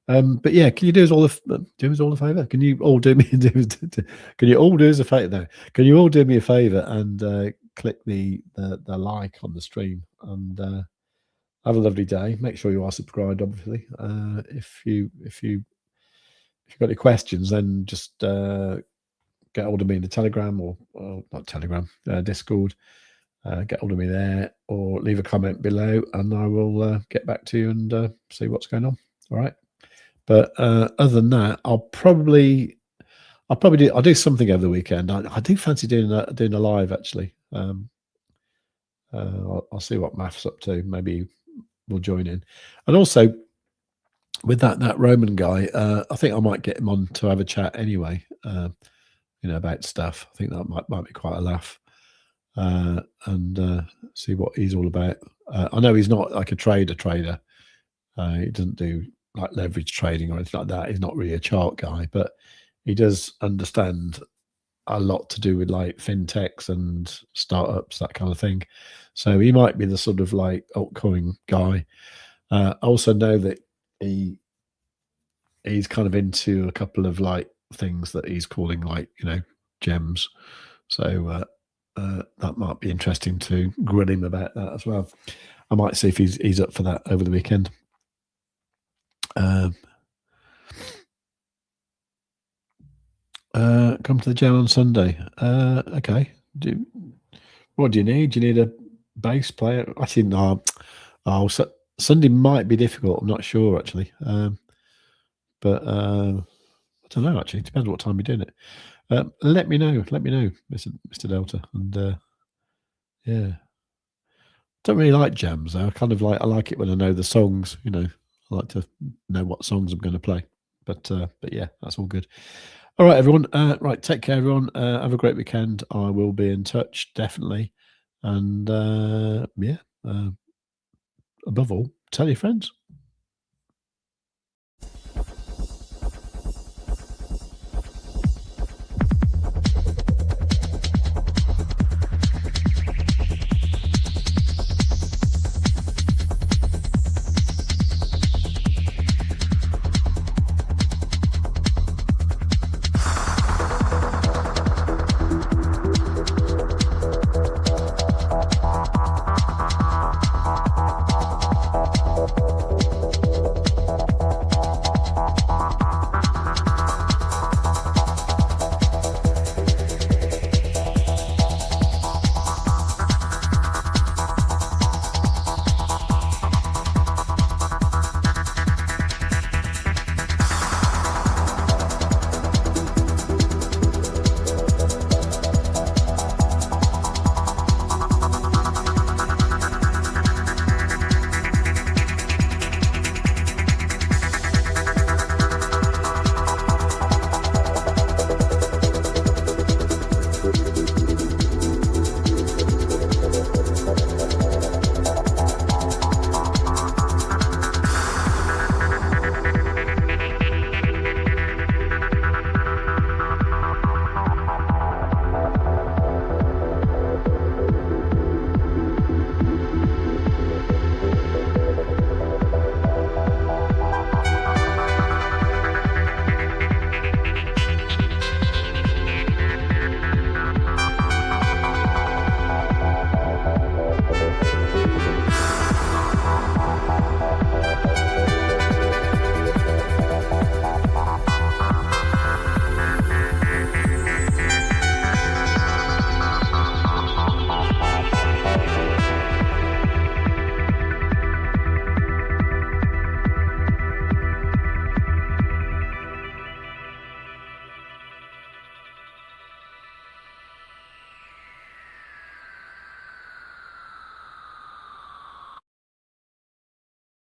But yeah, can you do us all a favor? Can you all do me? Can you all do us a favor? No. Can you all do me a favor and click the like on the stream, and have a lovely day. Make sure you are subscribed, obviously. If you've got any questions, then just get hold of me in the Telegram, or not Telegram, Discord. Get hold of me there, or leave a comment below, and I will get back to you and see what's going on. All right. But other than that, I'll do something over the weekend. I do fancy doing a live, actually. I'll see what Maff's up to. Maybe we'll join in. And also, with that Roman guy, I think I might get him on to have a chat anyway. About stuff. I think that might be quite a laugh, and see what he's all about. I know he's not like a trader. He doesn't do like leverage trading or anything like that. He's not really a chart guy, but he does understand a lot to do with like fintechs and startups, that kind of thing. So he might be the sort of like altcoin guy. I also know that he's kind of into a couple of like things that he's calling like, gems. So that might be interesting to grill him about that as well. I might see if he's up for that over the weekend. Come to the gym on Sunday. Okay. What do you need? Do you need a bass player? Actually, no. Sunday might be difficult. I'm not sure, actually. But I don't know, actually. It depends what time you're doing it. Let me know, Mr. Delta. And yeah. Don't really like jams, though. I like it when I know the songs, I like to know what songs I'm going to play. But yeah, that's all good. All right, everyone. Right, take care, everyone. Have a great weekend. I will be in touch, definitely. And yeah, above all, tell your friends.